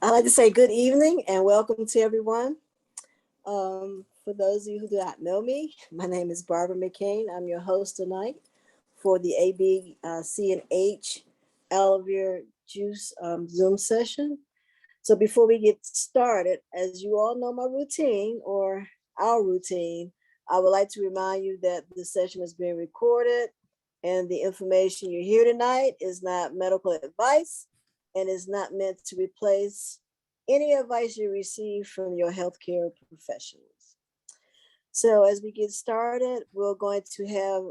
I'd like to say good evening and welcome to everyone. For those of you who do not know me, my name is Barbara McCain. I'm your host tonight for the ABC&H Aloe Vera Juice Zoom session. So before we get started, as you all know my routine or our routine, I would like to remind you that this session is being recorded and the information you hear tonight is not medical advice and is not meant to replace any advice you receive from your healthcare professionals. So as we get started, we're going to have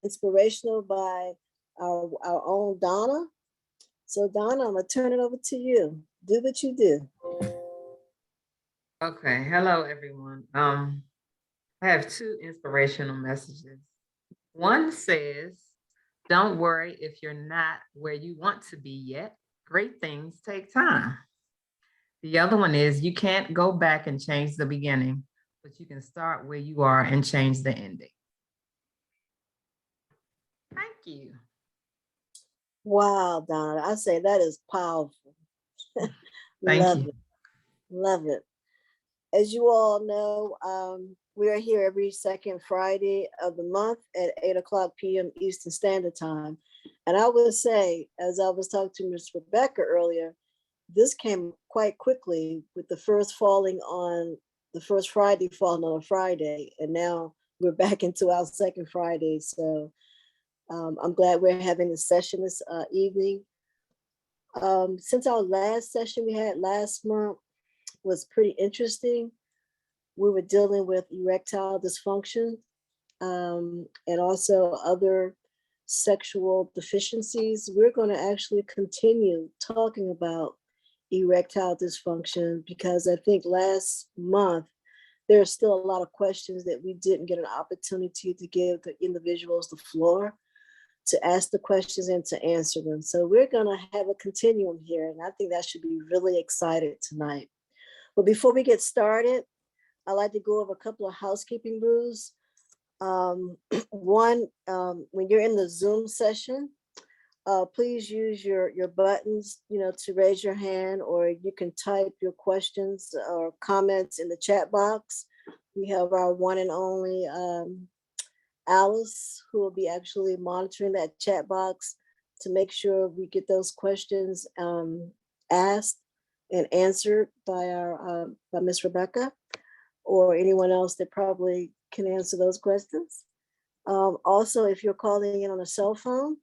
inspirational by our own Donna. So Donna, I'm gonna turn it over to you. Do what you do. Okay, hello everyone. I have two inspirational messages. One says, don't worry if you're not where you want to be yet. Great things take time. The other one is, you can't go back and change the beginning, but you can start where you are and change the ending. Thank you. Wow, Donna, I say that is powerful. Thank Love you. it. Love it. As you all know, we are here every second Friday of the month at 8 o'clock p.m. Eastern Standard Time. And I would say, as I was talking to Ms. Rebecca earlier, this came quite quickly with the first Friday falling on a Friday. And now we're back into our second Friday. So I'm glad we're having this session this evening. Since our last session we had last month was pretty interesting. We were dealing with erectile dysfunction and also other sexual deficiencies. We're going to actually continue talking about erectile dysfunction because I think last month there are still a lot of questions that we didn't get an opportunity to give the individuals the floor to ask the questions and to answer them. So we're going to have a continuum here, and I think that should be really excited tonight. But before we get started, I'd like to go over a couple of housekeeping rules. One, when you're in the Zoom session, please use your buttons, to raise your hand, or you can type your questions or comments in the chat box. We have our one and only Alice, who will be actually monitoring that chat box to make sure we get those questions asked and answered by Miss Rebecca or anyone else that probably can answer those questions. Also, if you're calling in on a cell phone,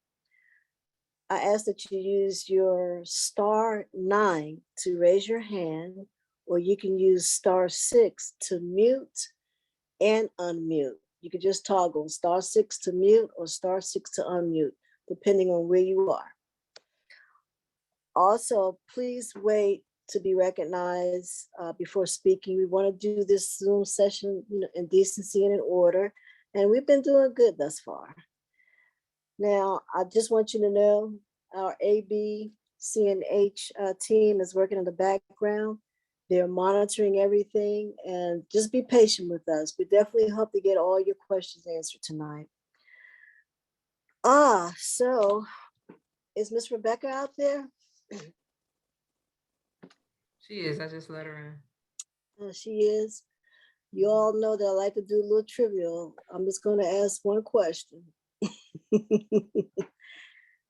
I ask that you use your *9 to raise your hand, or you can use *6 to mute and unmute. You can just toggle *6 to mute or *6 to unmute, depending on where you are. Also, please wait to be recognized before speaking. We want to do this Zoom session, in decency and in order, and we've been doing good thus far. Now, I just want you to know our ABC&H team is working in the background. They're monitoring everything, and just be patient with us. We definitely hope to get all your questions answered tonight. So is Miss Rebecca out there? She is. I just let her in. She is. You all know that I like to do a little trivial. I'm just going to ask one question.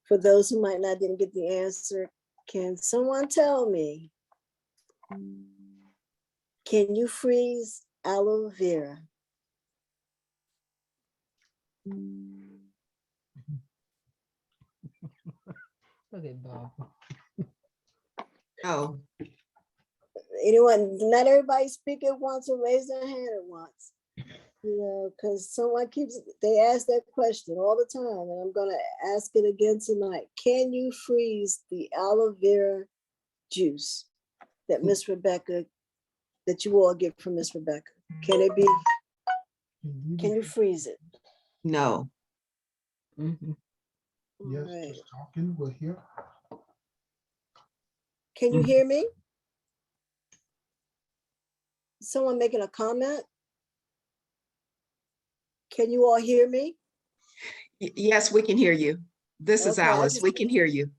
For those who might not didn't get the answer, can someone tell me, can you freeze aloe vera? Look at Bob. Oh, Anyone, not everybody speak at once or raise their hand at once. Because someone they ask that question all the time, and I'm going to ask it again tonight. Can you freeze the aloe vera juice that Miss Rebecca, that you all get from Miss Rebecca? Can you freeze it? no. Mm-hmm. Yes, Right. just talking, we're here. Can you hear me? Someone making a comment? Can you all hear me? Yes, we can hear you. This is Okay, Alice. We can hear you.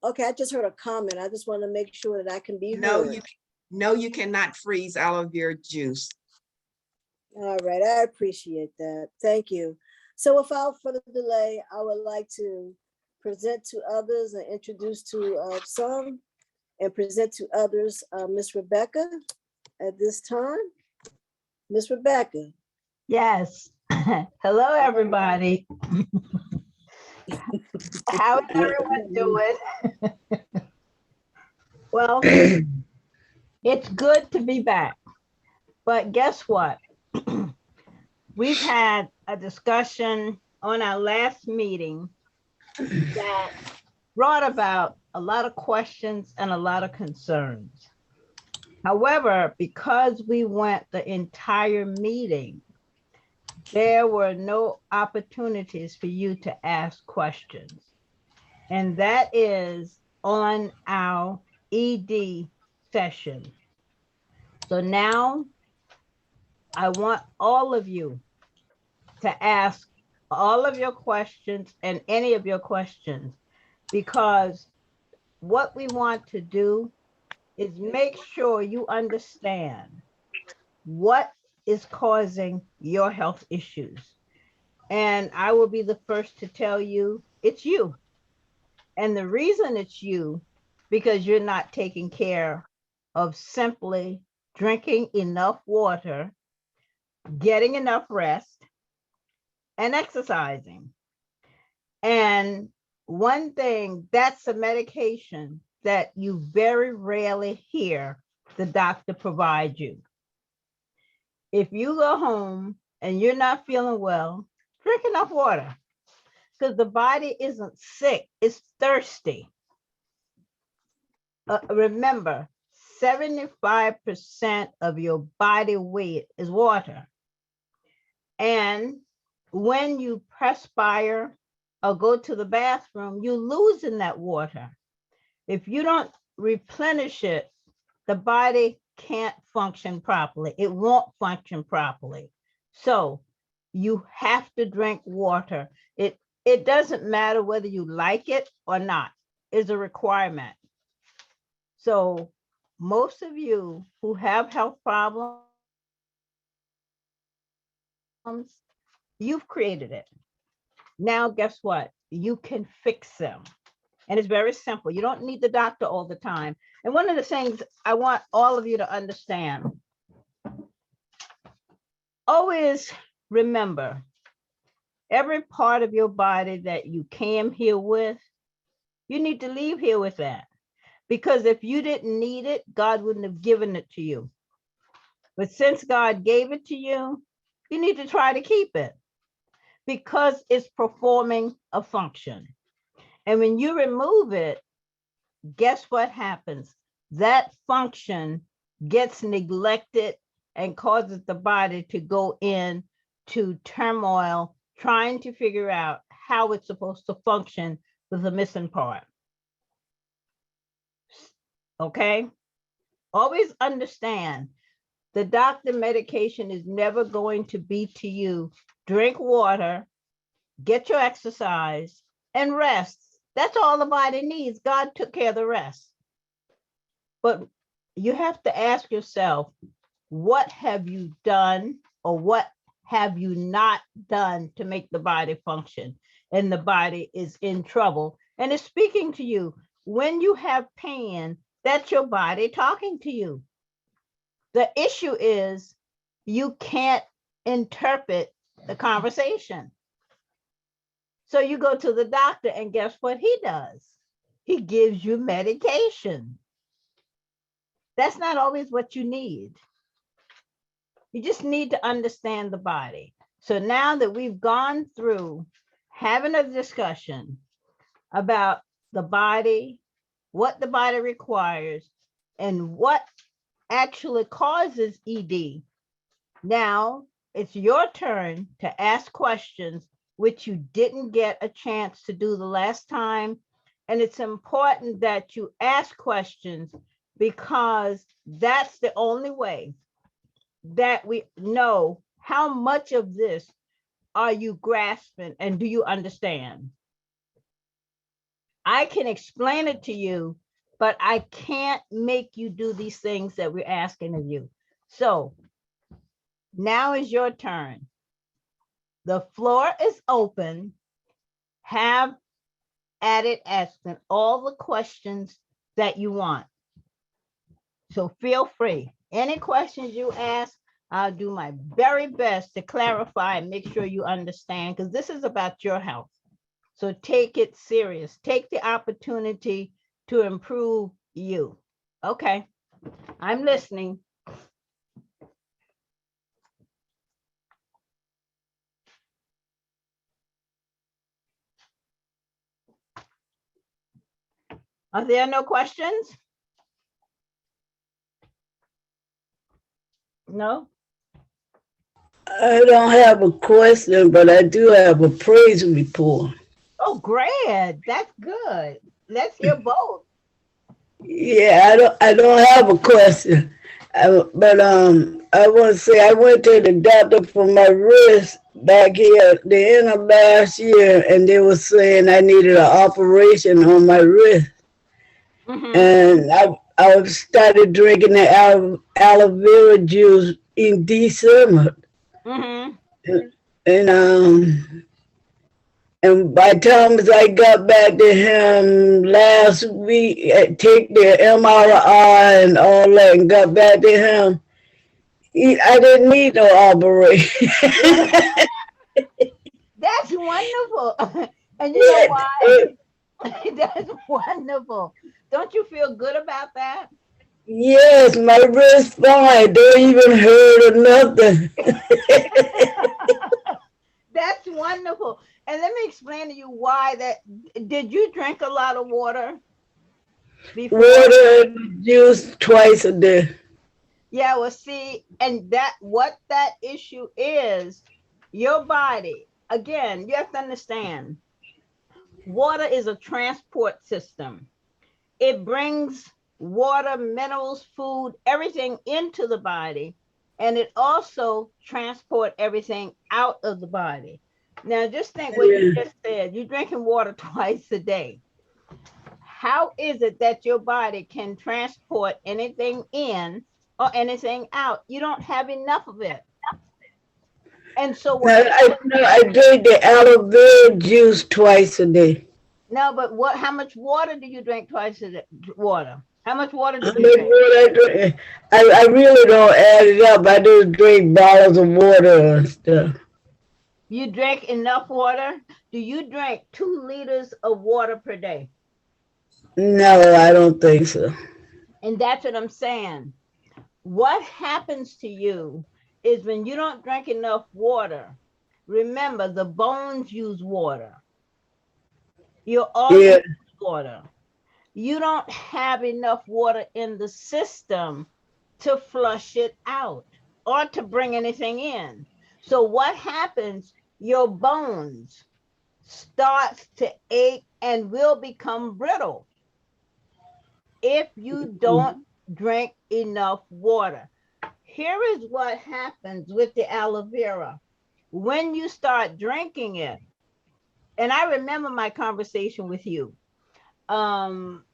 okay, I just heard a comment. I just want to make sure that I can be No, heard. you cannot freeze aloe vera juice. All right, I appreciate that. Thank you. So without further delay, I would like to present to others and introduce to some and present to others Miss Rebecca at this time. Miss Rebecca. Yes. Hello, everybody. How is everyone doing? Well, it's good to be back. But guess what? We've had a discussion on our last meeting that brought about a lot of questions and a lot of concerns. However, because we went the entire meeting, there were no opportunities for you to ask questions. And that is on our ED session. So now I want all of you to ask all of your questions and any of your questions, because what we want to do is make sure you understand what is causing your health issues. And I will be the first to tell you it's you. And the reason it's you, because you're not taking care of simply drinking enough water, getting enough rest, and exercising. And one thing, that's a medication that you very rarely hear the doctor provide you. If you go home and you're not feeling well, drink enough water, because the body isn't sick, it's thirsty. Remember, 75% of your body weight is water. And when you perspire or go to the bathroom, you lose in that water. If you don't replenish it, the body can't function properly. It won't function properly. So you have to drink water. It doesn't matter whether you like it or not. It's a requirement. So most of you who have health problems, you've created it. Now, guess what? You can fix them. And it's very simple. You don't need the doctor all the time. And one of the things I want all of you to understand, always remember, every part of your body that you came here with, you need to leave here with that. Because if you didn't need it, God wouldn't have given it to you. But since God gave it to you, you need to try to keep it, because it's performing a function. And when you remove it, guess what happens? That function gets neglected and causes the body to go into turmoil, trying to figure out how it's supposed to function with the missing part. Okay? Always understand, the doctor medication is never going to be to you. Drink water, get your exercise, and rest. That's all the body needs. God took care of the rest. But you have to ask yourself, what have you done or what have you not done to make the body function? And the body is in trouble and it's speaking to you. When you have pain, that's your body talking to you. The issue is you can't interpret the conversation. So you go to the doctor and guess what he does? He gives you medication. That's not always what you need. You just need to understand the body. So now that we've gone through having a discussion about the body, what the body requires, and what actually causes ED, now it's your turn to ask questions, which you didn't get a chance to do the last time. And it's important that you ask questions, because that's the only way that we know how much of this are you grasping and do you understand? I can explain it to you, but I can't make you do these things that we're asking of you. So now is your turn. The floor is open. Have at it, asking all the questions that you want. So feel free. Any questions you ask, I'll do my very best to clarify and make sure you understand, because this is about your health. So take it serious. Take the opportunity to improve you. Okay, I'm listening. Are there no questions? No? I don't have a question, but I do have a praise report. Oh, great. That's good. Let's hear both. Yeah, I don't have a question. But I want to say I went to the doctor for my wrist back here at the end of last year, and they were saying I needed an operation on my wrist. Mhm, And I started drinking the aloe vera juice in December. mhm. And and by the time as I got back to him last week, I take the MRI and all that, and got back to him, I didn't need no operation. That's wonderful. And you know Yes, why? That's wonderful. Don't you feel good about that? yes, my wrist fine. Don't even hurt or nothing. That's wonderful. And let me explain to you why that. Did you drink a lot of water before? Water and juice twice a day. Yeah, well, see, and that what that issue is, your body, again, you have to understand, water is a transport system. It brings water, minerals, food, everything into the body, and it also transport everything out of the body. Now, just think what you Yeah. just said. You're drinking water twice a day. How is it that your body can transport anything in or anything out? You don't have enough of it. And so what I drink the aloe vera juice twice a day. no, but what how much water do you drink twice a day? Water. How much water How do much you drink? water I drink? I really don't add it up. I just drink bottles of water and stuff. You drink enough water? Do you drink 2 liters of water per day? No, I don't think so. And that's what I'm saying. What happens to you is when you don't drink enough water, remember the bones use water, your organs Yeah, use water. You don't have enough water in the system to flush it out or to bring anything in. So what happens? Your bones starts to ache and will become brittle if you don't drink enough water. Here is what happens with the aloe vera. When you start drinking it, and I remember my conversation with you, um,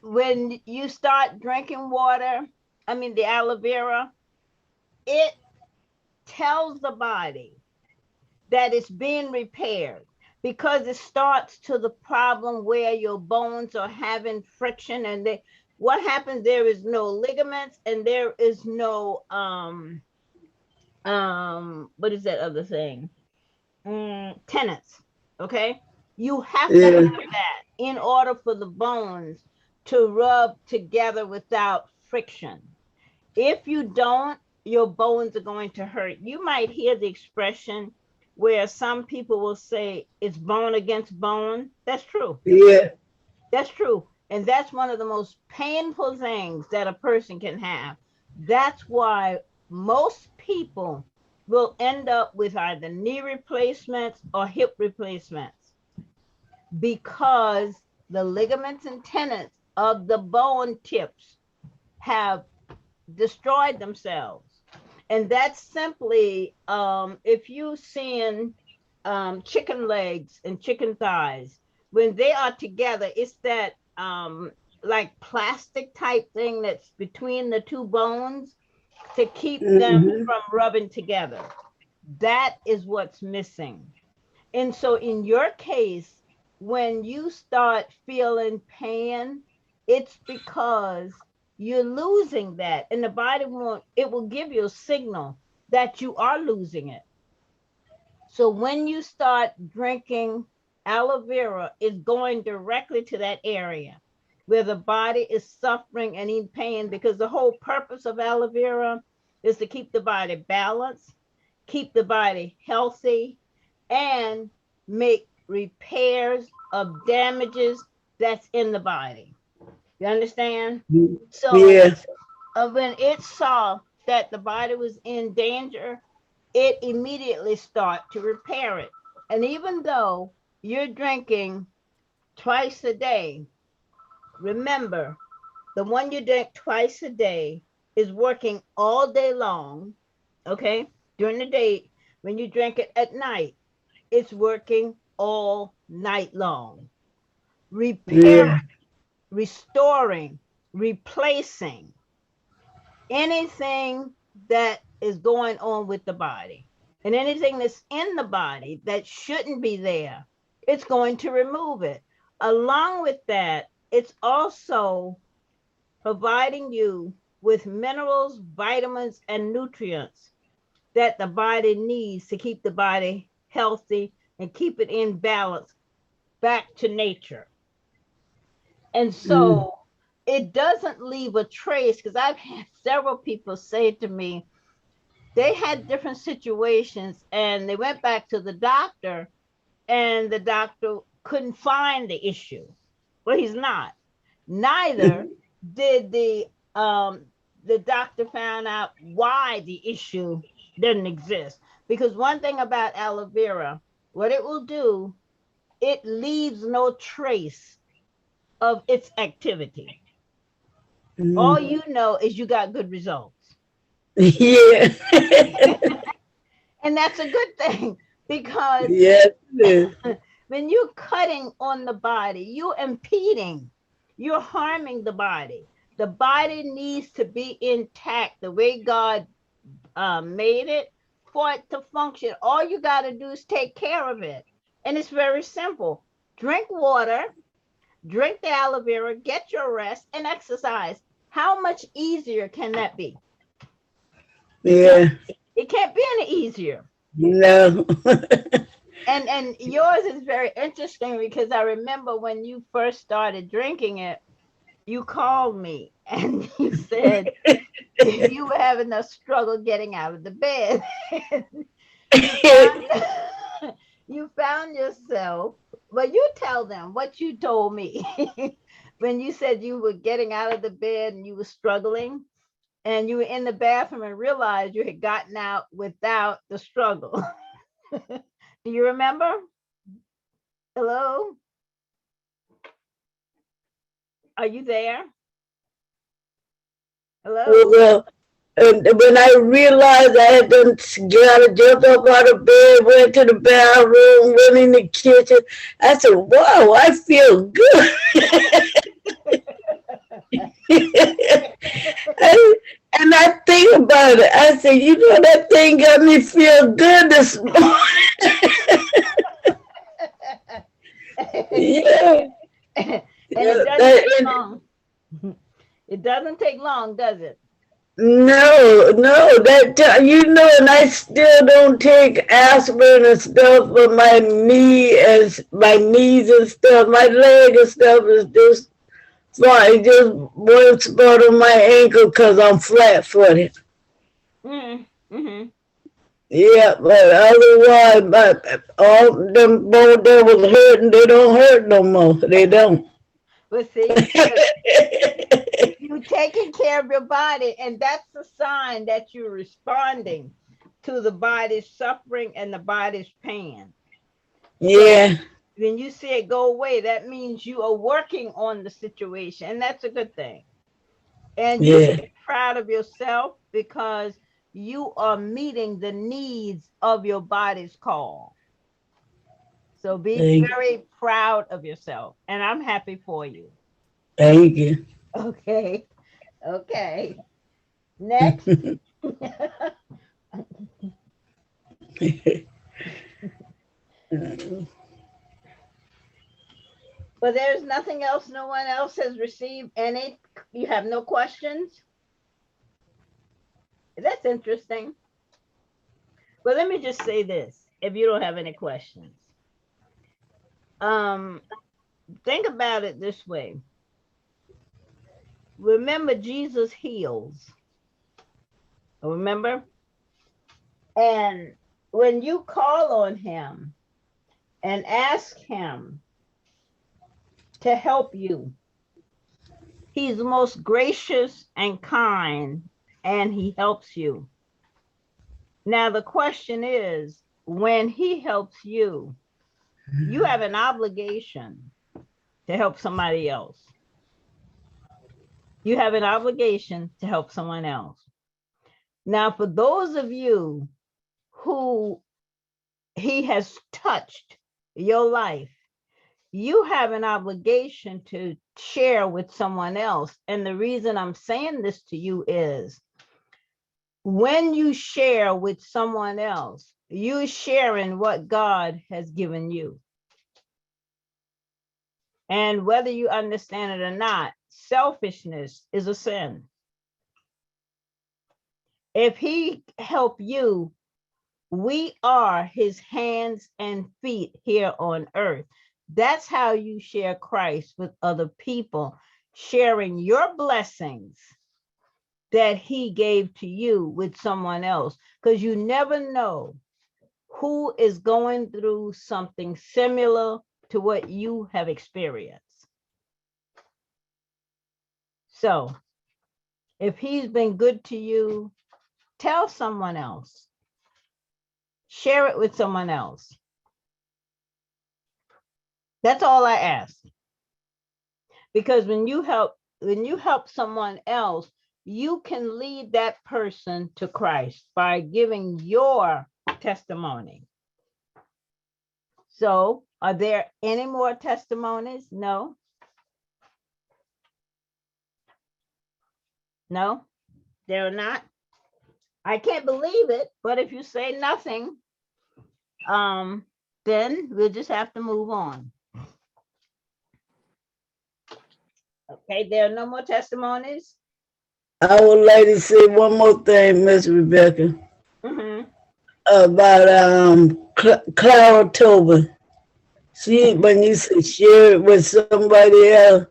when you start drinking water, I mean the aloe vera, it tells the body that it's being repaired because it starts to the problem where your bones are having friction and they what happens there is no ligaments and there is no what is that other thing? Tenants. Okay. You have to have yeah, that in order for the bones to rub together without friction. If you don't, your bones are going to hurt. You might hear the expression where some people will say it's bone against bone. That's true. yeah, That's true. And that's one of the most painful things that a person can have. That's why most people will end up with either knee replacements or hip replacements because the ligaments and tendons of the bone tips have destroyed themselves. And that's simply if you seeing chicken legs and chicken thighs, when they are together, it's that like plastic type thing that's between the two bones to keep them Mhm. from rubbing together. That is what's missing. And so in your case, when you start feeling pain, it's because you're losing that. And the body won't, it will give you a signal that you are losing it. So when you start drinking aloe vera, it's going directly to that area where the body is suffering and in pain, because the whole purpose of aloe vera is to keep the body balanced, keep the body healthy, and make repairs of damages that's in the body. You understand? So Yeah. when it saw that the body was in danger, it immediately start to repair it. And even though you're drinking twice a day, remember the one you drink twice a day is working all day long. Okay, during the day. When you drink it at night, it's working all night long, repairing, Yeah. restoring, replacing anything that is going on with the body, and anything that's in the body that shouldn't be there, it's going to remove it. Along with that, it's also providing you with minerals, vitamins, and nutrients that the body needs to keep the body healthy and keep it in balance back to nature. And Mm. so it doesn't leave a trace, because I've had several people say to me, they had different situations and they went back to the doctor and the doctor couldn't find the issue. Well, he's not. Neither did the doctor found out why the issue didn't exist. Because one thing about aloe vera, what it will do, it leaves no trace of its activity. All Mm. you know is you got good results. Yeah. And that's a good thing, because Yes, it is. when you're cutting on the body, you're impeding, you're harming the body. The body needs to be intact the way God made it for it to function. All you got to do is take care of it. And it's very simple. Drink water, drink the aloe vera, get your rest, and exercise. How much easier can that be? It can't, Yeah. it can't be any easier. No. And yours is very interesting, because I remember when you first started drinking it, you called me and you said you were having a struggle getting out of the bed. you found you found yourself, well, you tell them what you told me when you said you were getting out of the bed and you were struggling and you were in the bathroom and realized you had gotten out without the struggle. Do you remember? Hello? Are you there? Hello? Well, and when I realized I had done got to jump up out of bed, went to the bathroom, went in the kitchen, I said, "Wow, I feel good." I, and I think about it. I said, "You know, that thing got me feel good this morning." Yeah. And Yeah, it doesn't that, take and long. It doesn't take long, does it? no, no, you know, and I still don't take aspirin and stuff for my knee and my knees and stuff. My leg and stuff is just fine. Just one spot on my ankle because I'm flat footed. Mm-hmm. Yeah, but otherwise, all them bones that was hurting, they don't hurt no more. They don't. But see, because you're taking care of your body, and that's a sign that you're responding to the body's suffering and the body's pain. So Yeah, when you see it go away, that means you are working on the situation, and that's a good thing. And you should yeah, be proud of yourself, because you are meeting the needs of your body's call. So be Thank, very proud of yourself. And I'm happy for you. thank you. Okay. Okay. Next. But there's nothing else. No one else has received any. You have no questions? That's interesting. Well, let me just say this, if you don't have any questions. Think about it this way. Remember, Jesus heals. Remember? And when you call on him and ask him to help you, he's most gracious and kind, and he helps you. Now, the question is, when he helps you, you have an obligation to help somebody else. You have an obligation to help someone else. Now, for those of you who he has touched your life, you have an obligation to share with someone else. And the reason I'm saying this to you is when you share with someone else, you're sharing what God has given you. And whether you understand it or not, selfishness is a sin. If he help you, we are his hands and feet here on earth. That's how you share Christ with other people, sharing your blessings that he gave to you with someone else, because you never know who is going through something similar to what you have experienced. So if he's been good to you, tell someone else. Share it with someone else. That's all I ask. Because when you help someone else, you can lead that person to Christ by giving your testimony. So, are there any more testimonies? No. No, there are not. I can't believe it, but if you say nothing, then we'll just have to move on. Okay, there are no more testimonies. I would like to say one more thing, Miss Rebecca, Mm-hmm. about Clara Tobin. When you say share it with somebody else,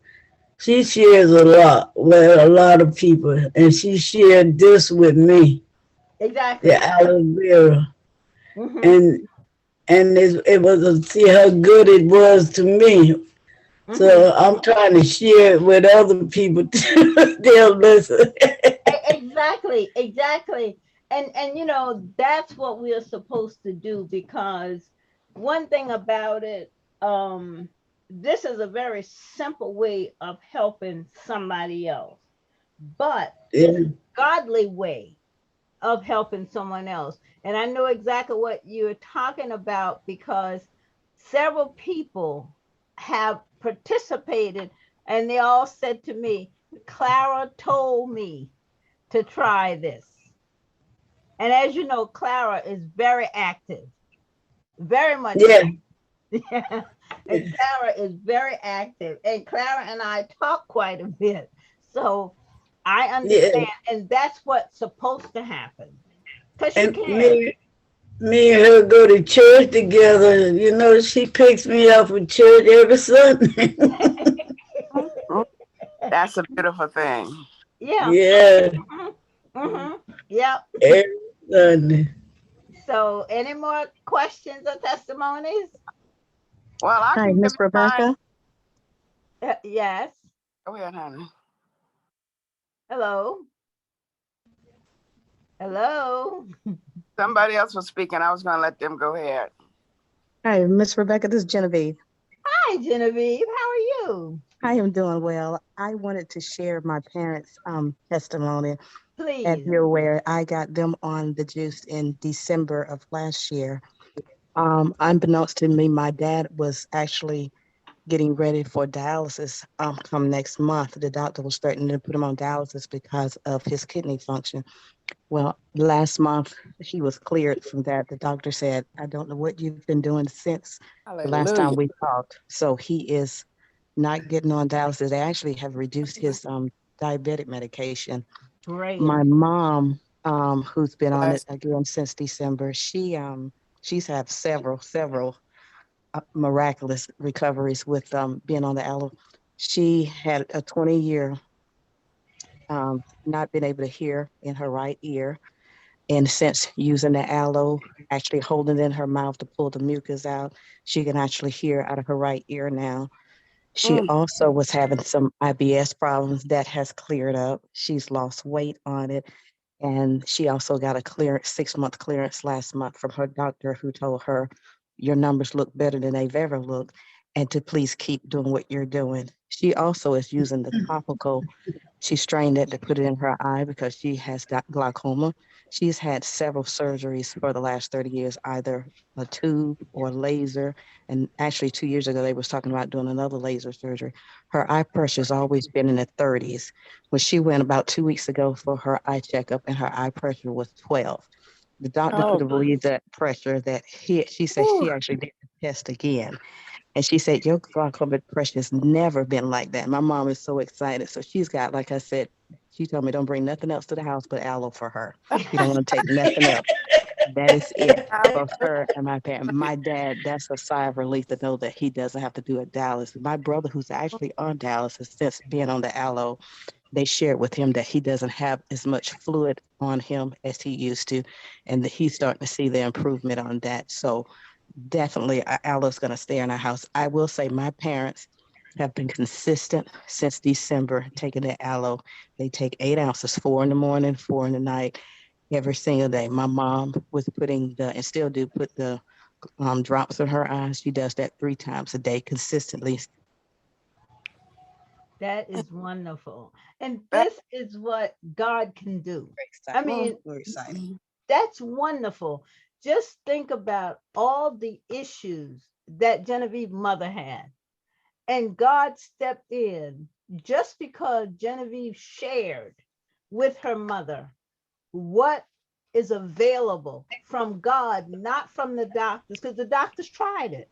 she shares a lot with a lot of people, and she shared this with me, Exactly. the aloe vera, Mm-hmm. and it was to see how good it was to me. Mm-hmm. So I'm trying to share it with other people too. They'll listen. Exactly, exactly. And you know, that's what we are supposed to do, because one thing about it, this is a very simple way of helping somebody else, but it's Yeah. a godly way of helping someone else. And I know exactly what you're talking about, because several people have participated and they all said to me, Clara told me to try this. And as you know, Clara is very active, very much Yeah. active. And Clara is very active. And Clara and I talk quite a bit. So I Yeah. understand. And that's what's supposed to happen. Because she And cares. me and her go to church together. You know, she picks me up from church every Sunday. That's a beautiful thing. Yeah. Yeah, Yep. every Sunday. So any more questions or testimonies? Well, I Hi, can give Miss you mine. Rebecca. Yes. Go ahead, honey. Hello. Hello. Somebody else was speaking. I was going to let them go ahead. Hi, Miss Rebecca. This is Genevieve. Hi, Genevieve. How are you? I am doing well. I wanted to share my parents' testimony. As Please. you're aware, I got them on the juice in December of last year. Unbeknownst to me, my dad was actually getting ready for dialysis come next month. The doctor was threatening to put him on dialysis because of his kidney function. Well, last month he was cleared from that. The doctor said, I don't know what you've been doing since the last time Hallelujah. we talked. So he is not getting on dialysis. They actually have reduced his diabetic medication. Great. My mom, who's been on it Bless. again since December, she's had several miraculous recoveries with being on the aloe. She had a 20-year not been able to hear in her right ear. And since using the aloe, actually holding it in her mouth to pull the mucus out, she can actually hear out of her right ear now. She Mm. also was having some IBS problems that has cleared up. She's lost weight on it. And she also got a 6-month clearance last month from her doctor who told her, your numbers look better than they've ever looked, and to please keep doing what you're doing. She also is using the topical. She strained it to put it in her eye because she has got glaucoma. She's had several surgeries for the last 30 years, either a tube or laser. And actually 2 years ago, they was talking about doing another laser surgery. Her eye pressure's always been in the 30s. When she went about 2 weeks ago for her eye checkup and her eye pressure was 12. The doctor Oh, couldn't believe that pressure that she said whew. she actually did the test again. And she said, your glaucoma pressure has never been like that. My mom is so excited. So she's got, like I said, she told me don't bring nothing else to the house but aloe for her. She don't want to take nothing else. That is it for her and my parents. My dad, that's a sigh of relief to know that he doesn't have to do a dialysis. My brother, who's actually on dialysis since being on the aloe, they shared with him that he doesn't have as much fluid on him as he used to, and that he's starting to see the improvement on that. So definitely aloe's going to stay in our house. I will say my parents have been consistent since December taking the aloe. They take 8 ounces, 4 in the morning, 4 in the night, every single day. My mom was putting and still do put the drops in her eyes. She does that 3 times a day consistently. That is wonderful. And That- this is what God can do. Very I excited. mm, mean, Very excited. that's wonderful. Just think about all the issues that Genevieve mother had. And God stepped in just because Genevieve shared with her mother what is available from God, not from the doctors, because the doctors tried it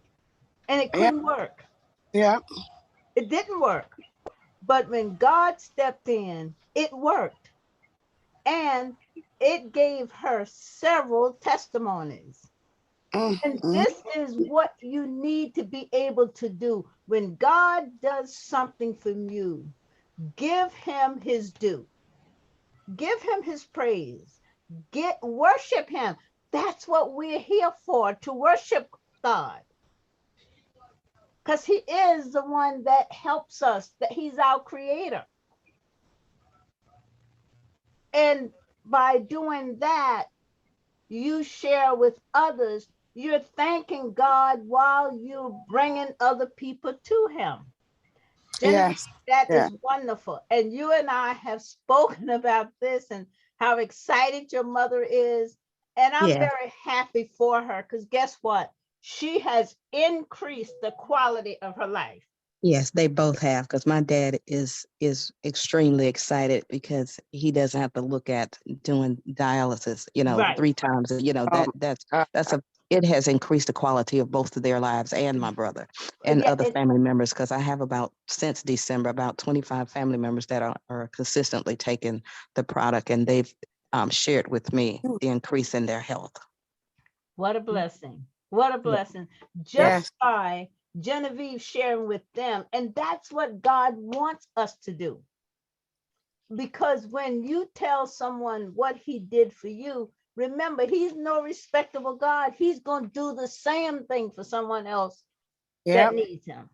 and it yeah, couldn't work. yeah, It didn't work. But when God stepped in, it worked. And it gave her several testimonies. And mm. this is what you need to be able to do. When God does something from you, give him his due, give him his praise, worship him. That's what we're here for, to worship God. Because he is the one that helps us, that he's our creator. And by doing that, you share with others, you're thanking God while you're bringing other people to him. Genevieve, Yes, that yeah. is wonderful. And you and I have spoken about this and how excited your mother is. And I'm Yeah. very happy for her because guess what? She has increased the quality of her life. Yes, they both have because my dad is extremely excited because he doesn't have to look at doing dialysis, Right. 3 times. Oh, my That's it has increased the quality of both of their lives and my brother and Yeah, other family members because I have since December about 25 family members that are consistently taking the product and they've shared with me God. the increase in their health. what a blessing. What a Yeah. blessing. Just Yes, by Genevieve sharing with them. And that's what God wants us to do. Because when you tell someone what he did for you, remember, he's no respectable God. He's going to do the same thing for someone else that yep, needs him.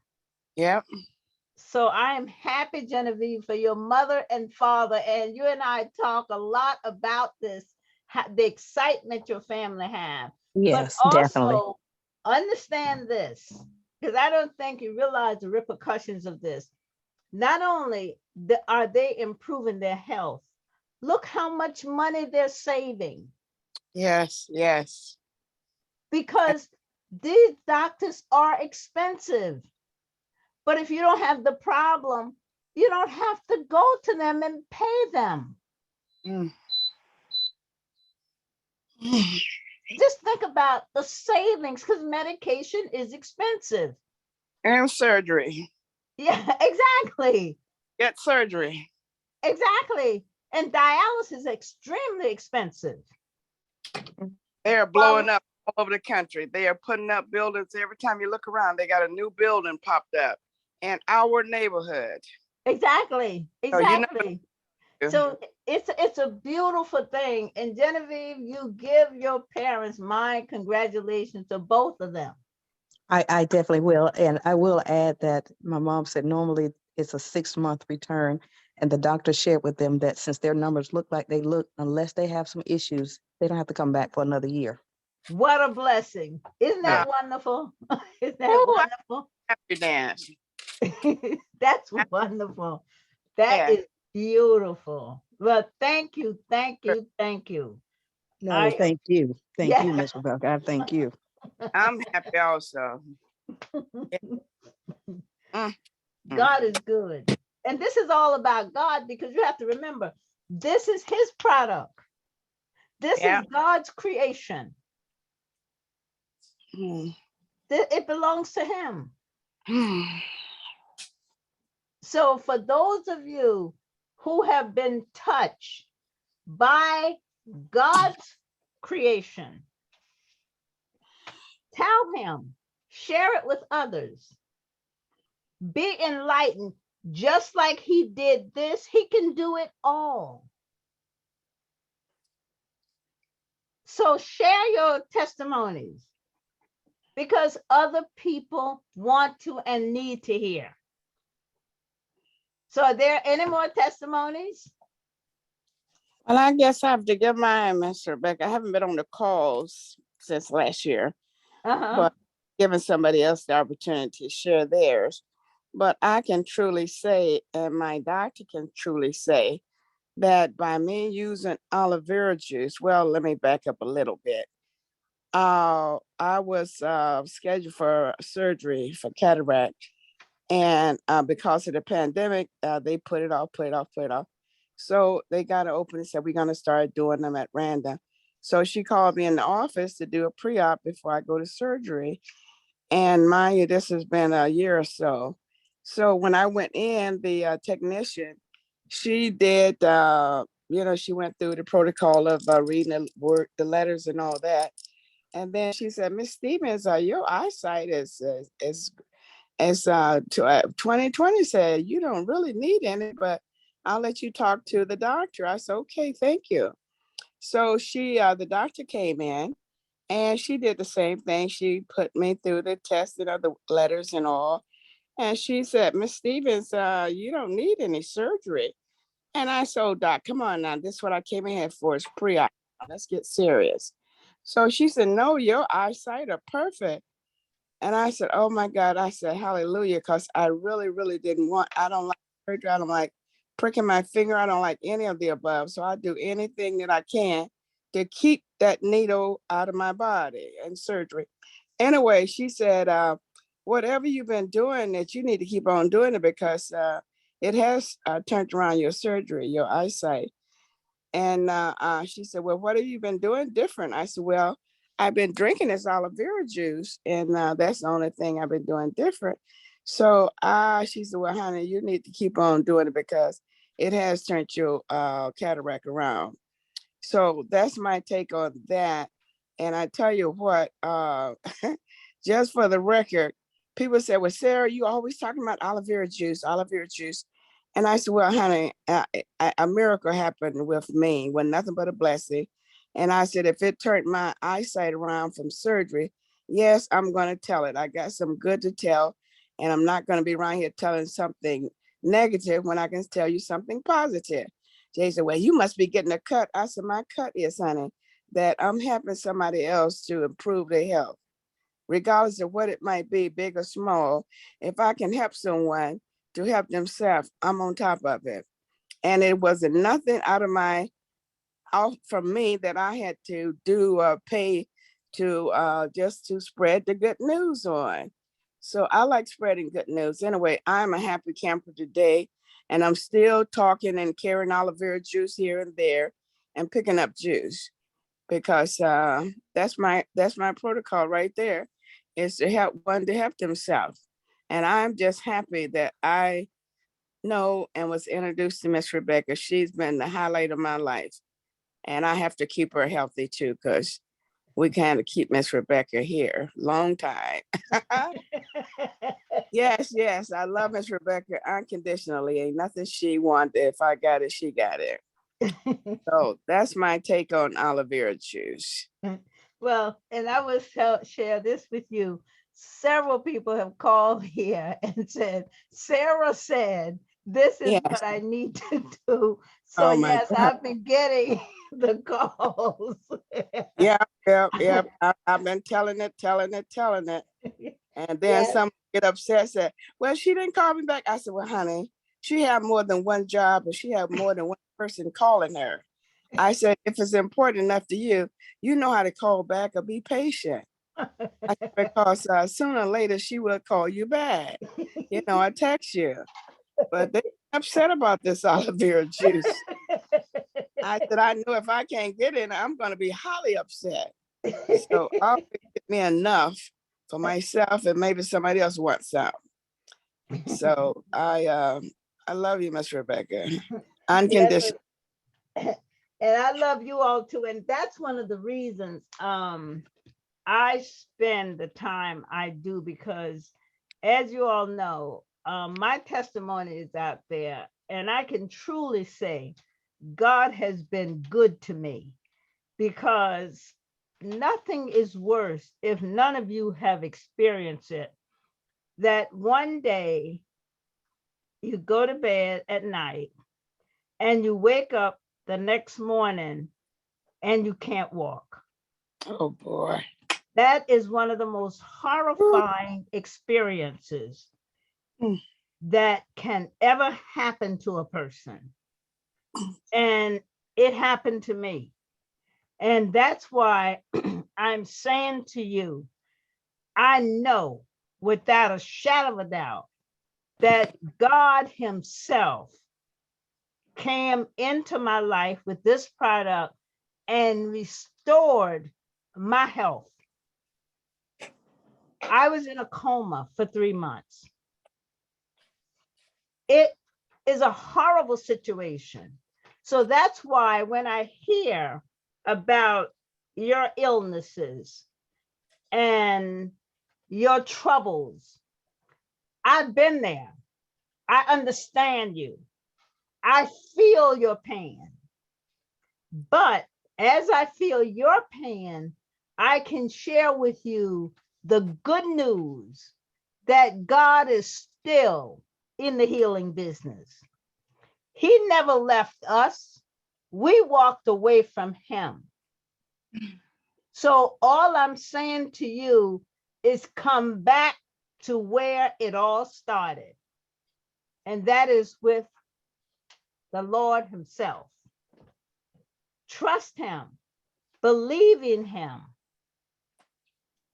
yep. So I am happy, Genevieve, for your mother and father. And you and I talk a lot about this, the excitement your family have. But Yes, definitely. also understand this, because I don't think you realize the repercussions of this. Not only are they improving their health, look how much money they're saving Yes, yes. because These doctors are expensive. But if you don't have the problem, you don't have to go to them and pay them. Mm. Just think about the savings, because medication is expensive. And surgery. Yeah, exactly. Get surgery. Exactly. And dialysis is extremely expensive. They are blowing up all over the country. They are putting up buildings. Every time you look around, they got a new building popped up in our neighborhood. Exactly. So you know, Exactly. So it's a beautiful thing. And Genevieve, you give your parents my congratulations to both of them. I definitely will. And I will add that my mom said normally it's a 6-month return. And the doctor shared with them that since their numbers look like they look, unless they have some issues, they don't have to come back for another year. What a blessing. Isn't Yeah. that wonderful? Isn't that Ooh, wonderful? happy dance. That's wonderful. That Yeah. is beautiful. Well, thank you, thank you, thank you. No, thank you. Thank Yeah. you, Ms. Rebecca. I thank you. I'm happy also. Mm. God is good. And this is all about God, because you have to remember, this is his product. This Yeah. is God's creation. Mm. It belongs to him. Mm. So for those of you who have been touched by God's creation, tell him, share it with others, be enlightened. Just like he did this, he can do it all. So share your testimonies, because other people want to and need to hear. So are there any more testimonies? Well, I guess I have to give mine, Miss Rebecca. I haven't been on the calls since last year, but giving somebody else the opportunity to share theirs. But I can truly say, and my doctor can truly say, that by me using aloe vera juice, well, let me back up a little bit. I was scheduled for surgery for cataract, and because of the pandemic, they put it off, put it off, put it off. So they got to open and said, we're going to start doing them at random. So she called me in the office to do a pre-op before I go to surgery. And mind you, this has been a year or so. So when I went in, the technician, she did, she went through the protocol of reading the letters and all that. And then she said, Miss Stevens, your eyesight is 2020 said, you don't really need any, but I'll let you talk to the doctor. I said, okay, thank you. So the doctor came in and she did the same thing. She put me through the testing of the letters and all. And she said, Miss Stevens, you don't need any surgery. And I said, oh, Doc, come on now. This is what I came in here for, is pre-op. Let's get serious. So she said, no, your eyesight are perfect. And I said, oh my God, I said, hallelujah, because I really, really I don't like surgery. I don't like pricking my finger. I don't like any of the above. So I do anything that I can to keep that needle out of my body and surgery. Anyway, she said, whatever you've been doing, that you need to keep on doing it, because it has turned around your surgery, your eyesight. And she said, well, what have you been doing different? I said, well, I've been drinking this aloe vera juice, and that's the only thing I've been doing different. So she said, well, honey, you need to keep on doing it, because it has turned your cataract around. So that's my take on that. And I tell you what, just for the record, people say, well, Sarah, you always talking about aloe vera juice, aloe vera juice. And I said, well, honey, a miracle happened with me, when nothing but a blessing. And I said, if it turned my eyesight around from surgery, yes, I'm going to tell it. I got some good to tell. And I'm not going to be around here telling something negative when I can tell you something positive. Jay said, well, you must be getting a cut. I said, my cut is, honey, that I'm helping somebody else to improve their health, regardless of what it might be, big or small. If I can help someone to help themselves, I'm on top of it. And it wasn't nothing out from me that I had to do or pay to just to spread the good news on. So I like spreading good news. Anyway, I'm a happy camper today, and I'm still talking and carrying aloe vera juice here and there and picking up juice because that's my protocol right there, is to help one to help themselves. And I'm just happy that I know and was introduced to Miss Rebecca. She's been the highlight of my life. And I have to keep her healthy too, because we kind of keep Miss Rebecca here long time. Yes, yes, I love Miss Rebecca unconditionally. Ain't nothing she wanted. If I got it, she got it. So that's my take on aloe vera juice. Well, and I will share this with you. Several people have called here and said, Sarah said, this is Yes. what I need to do. So Oh my yes, God. I've been getting the calls. Yeah, yeah. I've been telling it. And then Yes. some get upset, said, well, she didn't call me back. I said, well, honey, she had more than one job and she had more than one person calling her. I said, if it's important enough to you, you know how to call back or be patient. Because sooner or later she will call you back. You know, I text you. But they upset about this aloe vera juice. I said, I know if I can't get it, I'm going to be highly upset. So I'll get me enough for myself and maybe somebody else wants some. So I love you, Miss Rebecca. Unconditional. And I love you all too. And that's one of the reasons I spend the time I do, because as you all know, my testimony is out there, and I can truly say God has been good to me, because nothing is worse, if none of you have experienced it, that one day you go to bed at night and you wake up the next morning and you can't walk. Oh boy. That is one of the most horrifying experiences that can ever happen to a person. And it happened to me. And that's why I'm saying to you, I know without a shadow of a doubt that God Himself came into my life with this product and restored my health. I was in a coma for 3 months. It is a horrible situation. So that's why when I hear about your illnesses and your troubles, I've been there. I understand you. I feel your pain. But as I feel your pain, I can share with you the good news that God is still in the healing business. He never left us. We walked away from Him. So all I'm saying to you is come back to where it all started. And that is with the Lord Himself. Trust Him. Believe in Him.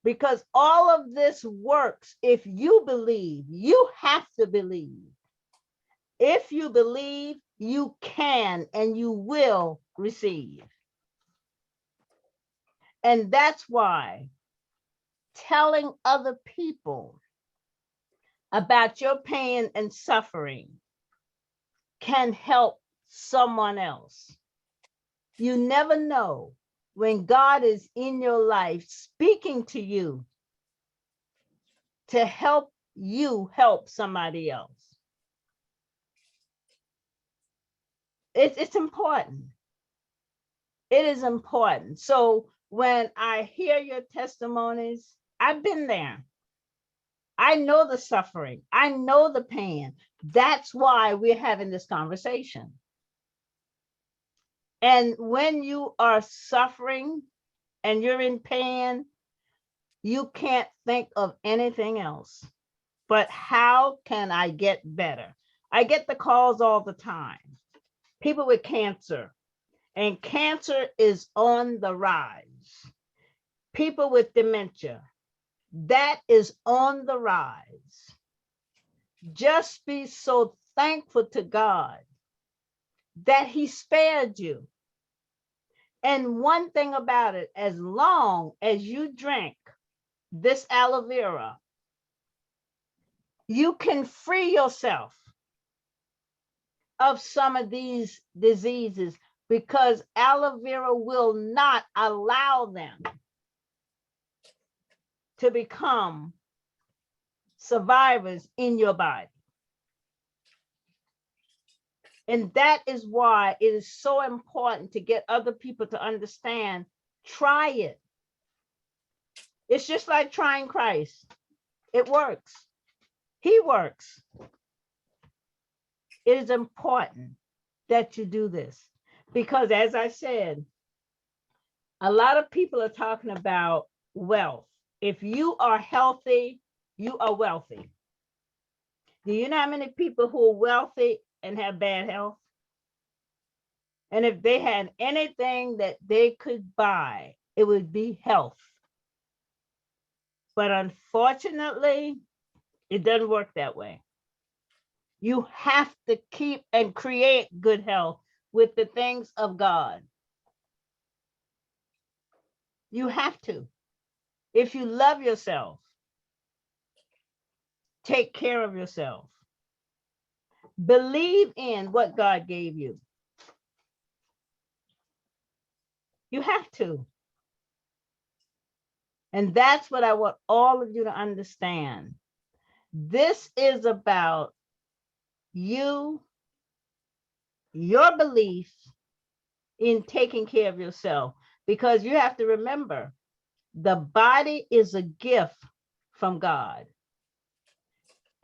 Because all of this works if you believe. You have to believe. If you believe, you can and you will receive. And that's why telling other people about your pain and suffering can help someone else. You never know when God is in your life speaking to you to help you help somebody else. It's important. It is important. So when I hear your testimonies, I've been there. I know the suffering. I know the pain. That's why we're having this conversation. And when you are suffering and you're in pain, you can't think of anything else but how can I get better? I get the calls all the time. People with cancer, and cancer is on the rise. people with dementia. That is on the rise. Just be so thankful to God that he spared you. And one thing about it, as long as you drink this aloe vera, you can free yourself of some of these diseases because aloe vera will not allow them to become survivors in your body. And that is why it is so important to get other people to understand, try it. It's just like trying Christ. It works. He works. It is important that you do this because, as I said, a lot of people are talking about wealth. If you are healthy, you are wealthy. Do you know how many people who are wealthy and have bad health? And if they had anything that they could buy, it would be health. But unfortunately, it doesn't work that way. You have to keep and create good health with the things of God. You have to. If you love yourself, take care of yourself. Believe in what God gave you. You have to. And that's what I want all of you to understand. This is about you, your belief in taking care of yourself, because you have to remember the body is a gift from God.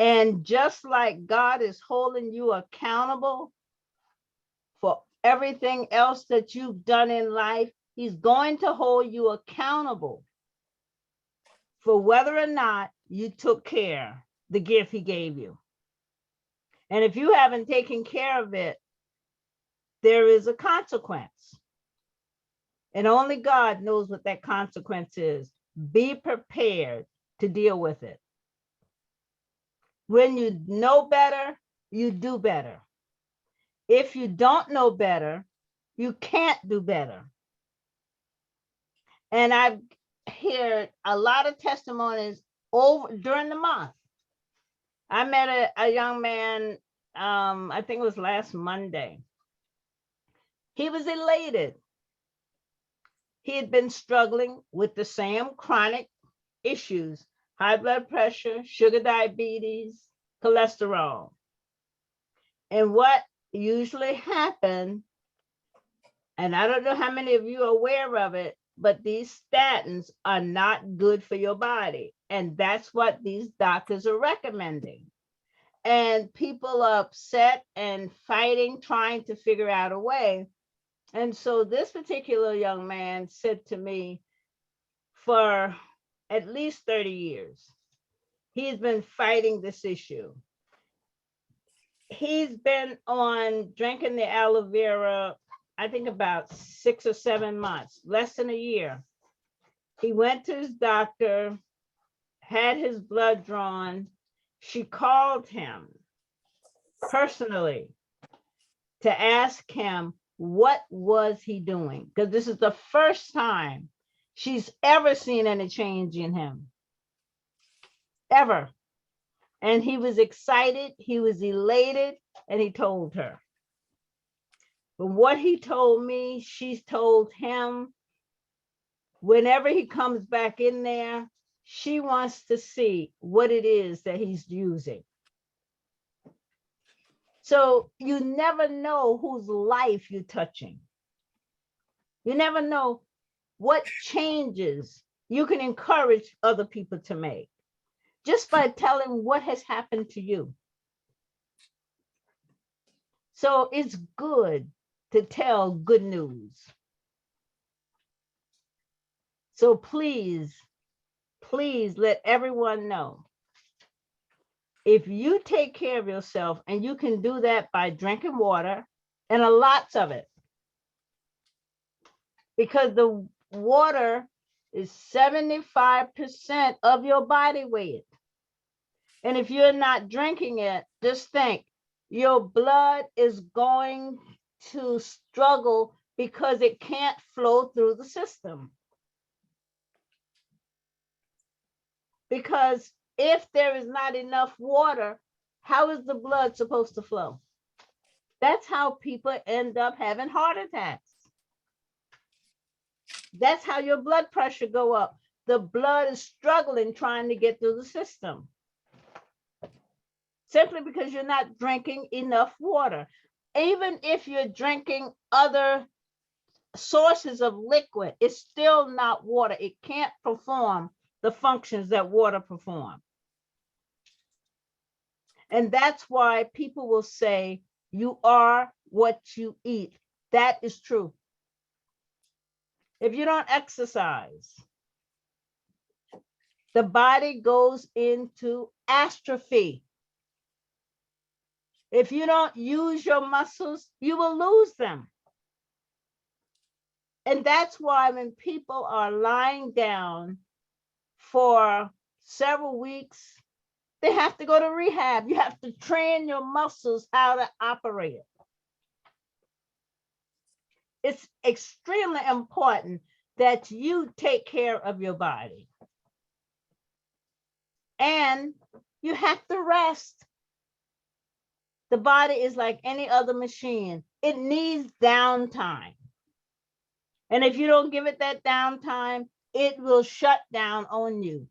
And just like God is holding you accountable for everything else that you've done in life, he's going to hold you accountable for whether or not you took care the gift he gave you. And if you haven't taken care of it, there is a consequence. And only God knows what that consequence is. Be prepared to deal with it. When you know better, you do better. If you don't know better, you can't do better. And I've heard a lot of testimonies over during the month. I met a young man, I think it was last Monday. He was elated. He had been struggling with the same chronic issues, high blood pressure, sugar diabetes, cholesterol. And what usually happened, and I don't know how many of you are aware of it, but these statins are not good for your body. And that's what these doctors are recommending. And people are upset and fighting, trying to figure out a way. And so this particular young man said to me, for at least 30 years, he's been fighting this issue. He's been on drinking the aloe vera, I think about 6 or 7 months, less than a year. He went to his doctor, had his blood drawn. She called him personally to ask him what was he doing, because this is the first time she's ever seen any change in him, ever. And he was excited, he was elated, and he told her. But what he told me, she's told him, whenever he comes back in there, she wants to see what it is that he's using. So you never know whose life you're touching. You never know what changes you can encourage other people to make just by telling what has happened to you. So it's good to tell good news. So please, please let everyone know, if you take care of yourself, and you can do that by drinking water, and a lots of it, because the water is 75% of your body weight. And if you're not drinking it, just think your blood is going to struggle because it can't flow through the system. Because if there is not enough water, how is the blood supposed to flow? That's how people end up having heart attacks. That's how your blood pressure go up. The blood is struggling trying to get through the system. Simply because you're not drinking enough water. Even if you're drinking other sources of liquid, it's still not water. It can't perform the functions that water perform. And that's why people will say, you are what you eat. That is true. If you don't exercise, the body goes into atrophy. If you don't use your muscles, you will lose them. And that's why when people are lying down for several weeks, they have to go to rehab. You have to train your muscles how to operate. It's extremely important that you take care of your body. And you have to rest. The body is like any other machine. It needs downtime. And if you don't give it that downtime, it will shut down on you.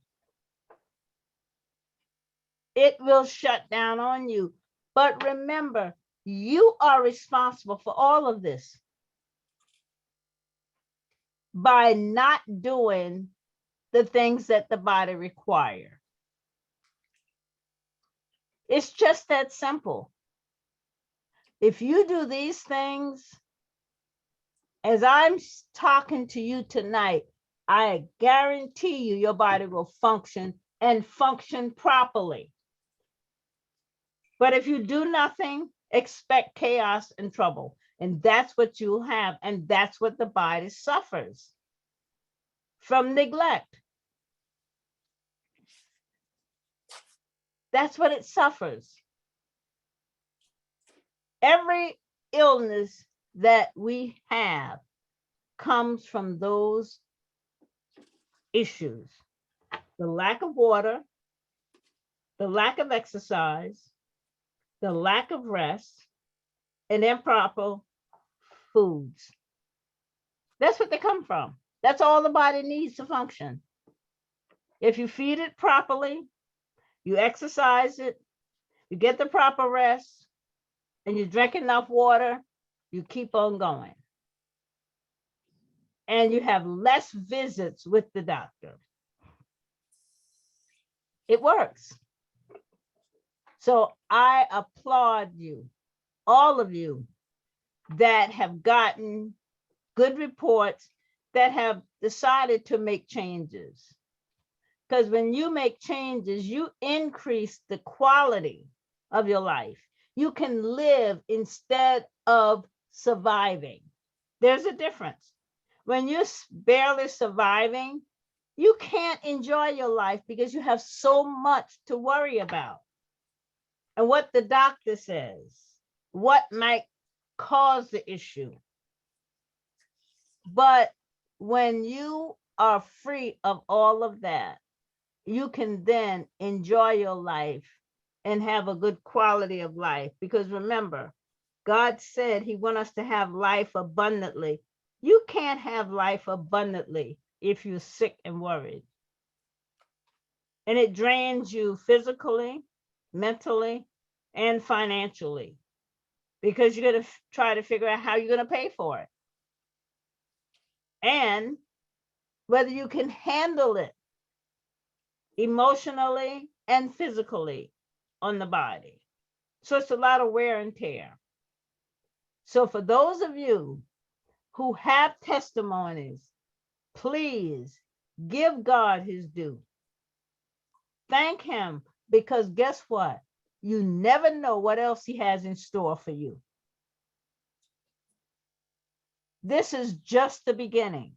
It will shut down on you. But remember, you are responsible for all of this by not doing the things that the body requires. It's just that simple. If you do these things, as I'm talking to you tonight, I guarantee you your body will function and function properly. But if you do nothing, expect chaos and trouble. And that's what you'll have. And that's what the body suffers from: neglect. That's what it suffers. Every illness that we have comes from those issues: the lack of water, the lack of exercise, the lack of rest, and improper foods. That's what they come from. That's all the body needs to function. If you feed it properly, you exercise it, you get the proper rest, and you drink enough water, you keep on going. And you have less visits with the doctor. It works. So I applaud you, all of you that have gotten good reports, that have decided to make changes. Because when you make changes, you increase the quality of your life. You can live instead of surviving. There's a difference. When you're barely surviving, you can't enjoy your life because you have so much to worry about. And what the doctor says, what might cause the issue. But when you are free of all of that, you can then enjoy your life and have a good quality of life. Because remember, God said he wants us to have life abundantly. You can't have life abundantly if you're sick and worried. And it drains you physically, mentally, and financially, because you're going to try to figure out how you're going to pay for it. And whether you can handle it emotionally and physically on the body. So it's a lot of wear and tear. So for those of you who have testimonies, please give God his due. Thank him, because guess what? You never know what else he has in store for you. This is just the beginning.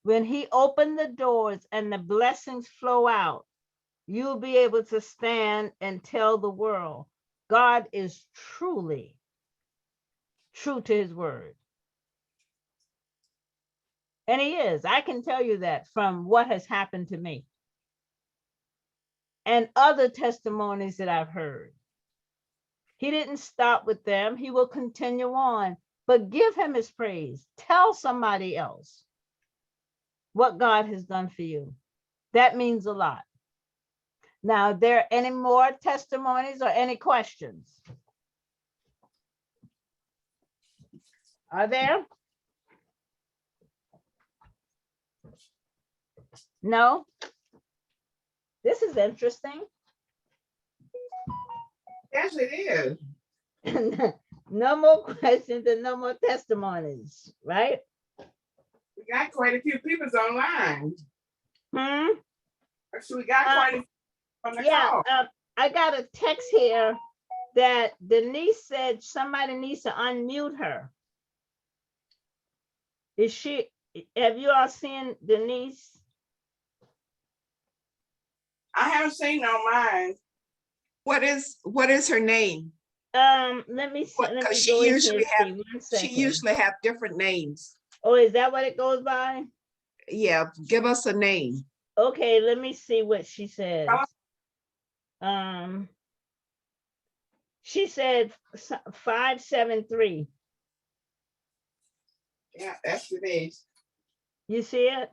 When he opened the doors and the blessings flow out, you'll be able to stand and tell the world, God is truly true to his word. And he is. I can tell you that from what has happened to me and other testimonies that I've heard. He didn't stop with them. He will continue on, but give him his praise. Tell somebody else what God has done for you. That means a lot. Now, are there any more testimonies or any questions? Are there? No? This is interesting. Yes, it is. No more questions and no more testimonies, right? We got quite a few people online. Hmm? So we got quite a few on the Yeah, call. I got a text here that Denise said somebody needs to unmute her. Is she, have you all seen Denise? I haven't seen no mine. What is her name? Let me see. Let me Because go she in usually here. have, See, 1 she second. usually have different names. Oh, is that what it goes by? Yeah, give us a name. Okay, let me see what she says. Oh. She said 573. Yeah, that's it is. You see it?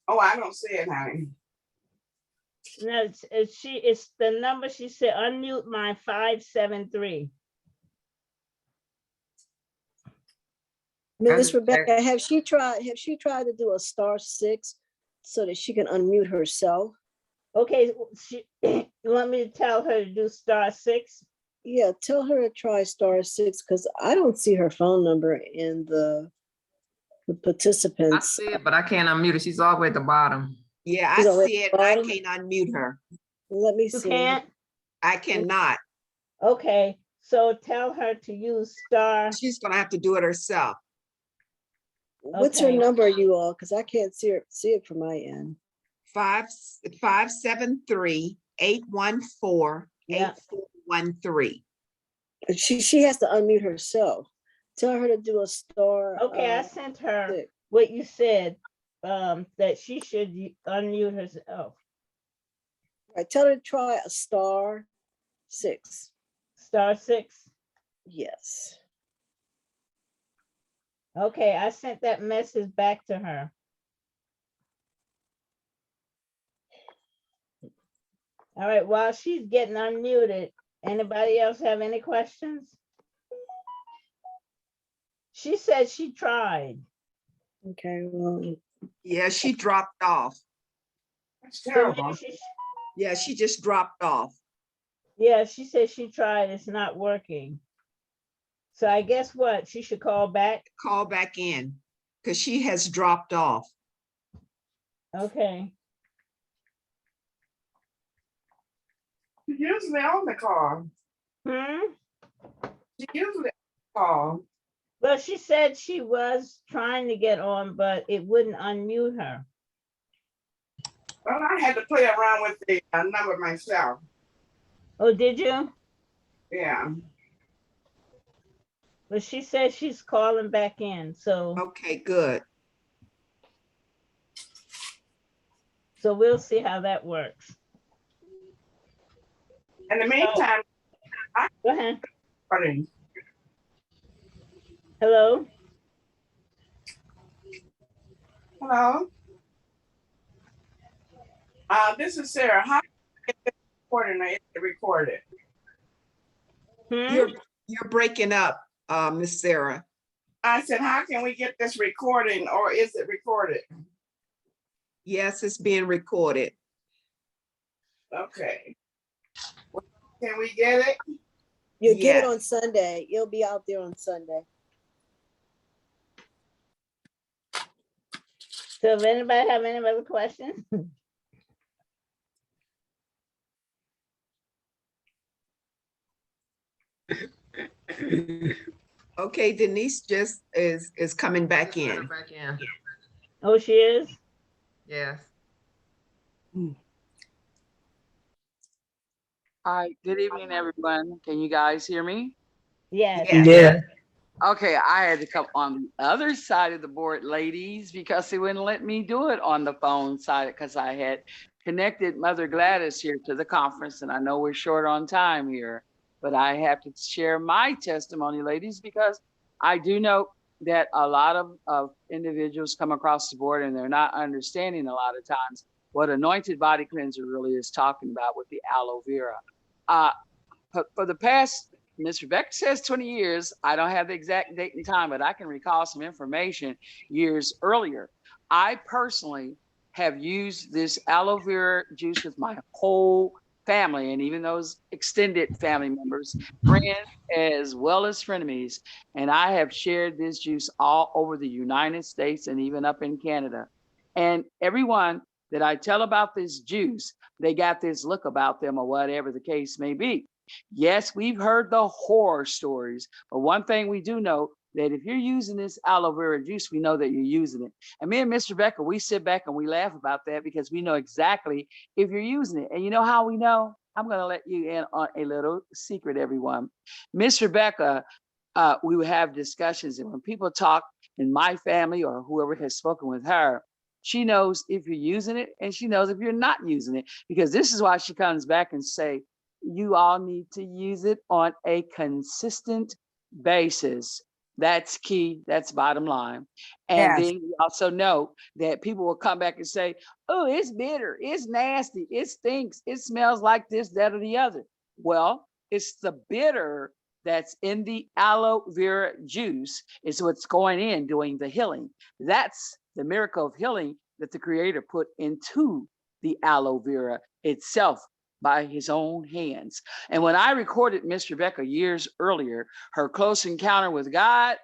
Oh, I don't see it, honey. No, it's the number she said, unmute my 573. Miss just Rebecca, have she tried to do a *6 so that she can unmute herself? Okay, you want me to tell her to do *6? Yeah, tell her to try *6 because I don't see her phone number in the I participants. see it, but I can't unmute her. She's all the way at the bottom. Yeah, She's I already see it. at the I bottom? can't unmute her. Let me You see. can't? I cannot. Okay, so tell her to use *. She's gonna have to do it herself. What's her Okay. number, you all? Because I can't see it from my end. 573-814-8413. She has to unmute herself. Tell her to do a star. Okay, I sent her 6. what you said, that she should unmute herself. Right, tell her to try a *6. *6. Yes. Okay, I sent that message back to her. All right, while she's getting unmuted, anybody else have any questions? She said she tried. Okay, well, Yeah, she dropped off. That's So terrible. maybe she- Yeah, she just dropped off. yeah, she said she tried, it's not working. So I guess what, she should call back? Call back in because she has dropped off. Okay, She usually on the call. She usually call. well, she said she was trying to get on, but it wouldn't unmute her. Well, I had to play around with the number myself. Oh, did you? Yeah. But she said she's calling back in, so Okay, good. we'll see how that works. In the meantime, Go ahead. pardon. Hello? Hello. This is Sarah. How can I get this recording or is it recorded? You're breaking up, Miss Sarah. I said, how can we get this recording or is it recorded? Yes, it's being recorded. Okay. Can we get it? you'll get it Yes. on Sunday. You'll be out there on Sunday. So if anybody have any other questions? Okay, Denise just is coming back in. Back in. Oh, she is? Yes. Hi, good evening, everyone. Can you guys hear me? Yes. Yes. Yeah. Okay, I had to come on the other side of the board, ladies, because they wouldn't let me do it on the phone side because I had connected Mother Gladys here to the conference, and I know we're short on time here, but I have to share my testimony, ladies, because I do know that a lot of individuals come across the board and they're not understanding a lot of times what anointed body cleanser really is talking about with the aloe vera. Uh, for the past, Miss Rebecca says 20 years. I don't have the exact date and time, but I can recall some information years earlier. I personally have used this aloe vera juice with my whole family and even those extended family members, friends, as well as frenemies. And I have shared this juice all over the United States and even up in Canada. And everyone that I tell about this juice, they got this look about them or whatever the case may be. Yes, we've heard the horror stories, but one thing we do know that if you're using this aloe vera juice, we know that you're using it. And me and Miss Rebecca, we sit back and we laugh about that because we know exactly if you're using it. And you know how we know? I'm going to let you in on a little secret, everyone. Miss Rebecca, we would have discussions, and when people talk in my family or whoever has spoken with her, she knows if you're using it and she knows if you're not using it, because this is why she comes back and say, you all need to use it on a consistent basis. That's key. That's bottom line. And Yes. then we also know that people will come back and say, oh, it's bitter, it's nasty, it stinks, it smells like this, that, or the other. Well, it's the bitter that's in the aloe vera juice is what's going in doing the healing. That's the miracle of healing that the creator put into the aloe vera itself by his own hands. And when I recorded Miss Rebecca years earlier, her close encounter with God,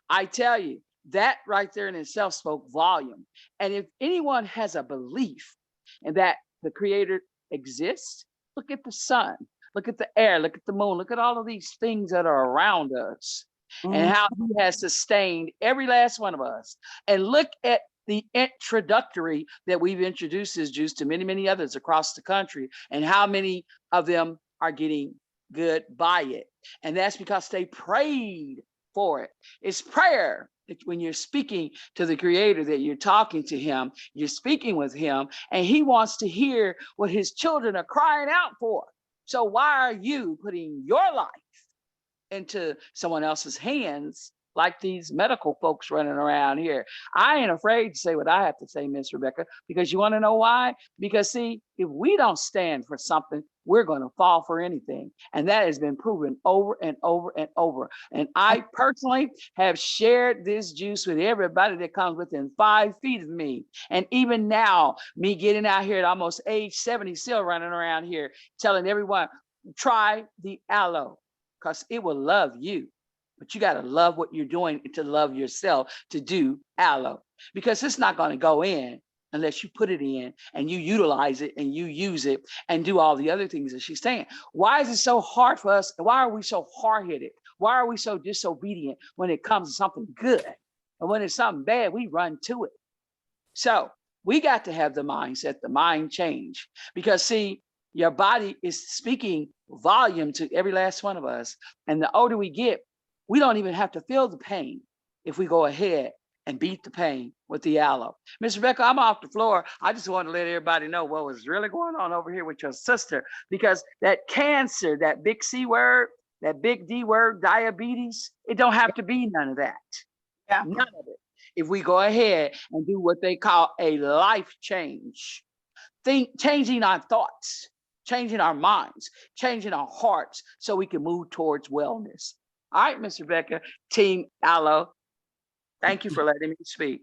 I tell you, that right there in itself spoke volume. And if anyone has a belief in that the creator exists, look at the sun, look at the air, look at the moon, look at all of these things that are around us and Mhm. how he has sustained every last one of us. And look at the introductory that we've introduced this juice to many, many others across the country, and how many of them are getting good by it. And that's because they prayed for it. It's prayer. When you're speaking to the creator, that you're talking to him, you're speaking with him, and he wants to hear what his children are crying out for. So why are you putting your life into someone else's hands like these medical folks running around here? I ain't afraid to say what I have to say, Miss Rebecca, because you want to know why? Because see, if we don't stand for something, we're going to fall for anything. And that has been proven over and over and over. And I personally have shared this juice with everybody that comes within 5 feet of me. And even now, me getting out here at almost age 70, still running around here telling everyone, try the aloe, because it will love you. But you got to love what you're doing to love yourself to do aloe, because it's not going to go in unless you put it in and you utilize it and you use it and do all the other things that she's saying. Why is it so hard for us? Why are we so hard-headed? Why are we so disobedient when it comes to something good? And when it's something bad, we run to it. So we got to have the mindset, the mind change, because see, your body is speaking volume to every last one of us. And the older we get, we don't even have to feel the pain if we go ahead and beat the pain with the aloe. Miss Rebecca, I'm off the floor. I just want to let everybody know what was really going on over here with your sister, because that cancer, that big C word, that big D word, diabetes, it don't have to be none of that. Yeah. None of it. If we go ahead and do what they call a life change, changing our thoughts, changing our minds, changing our hearts so we can move towards wellness. All right, Miss Rebecca, Team Aloe, thank you for letting me speak.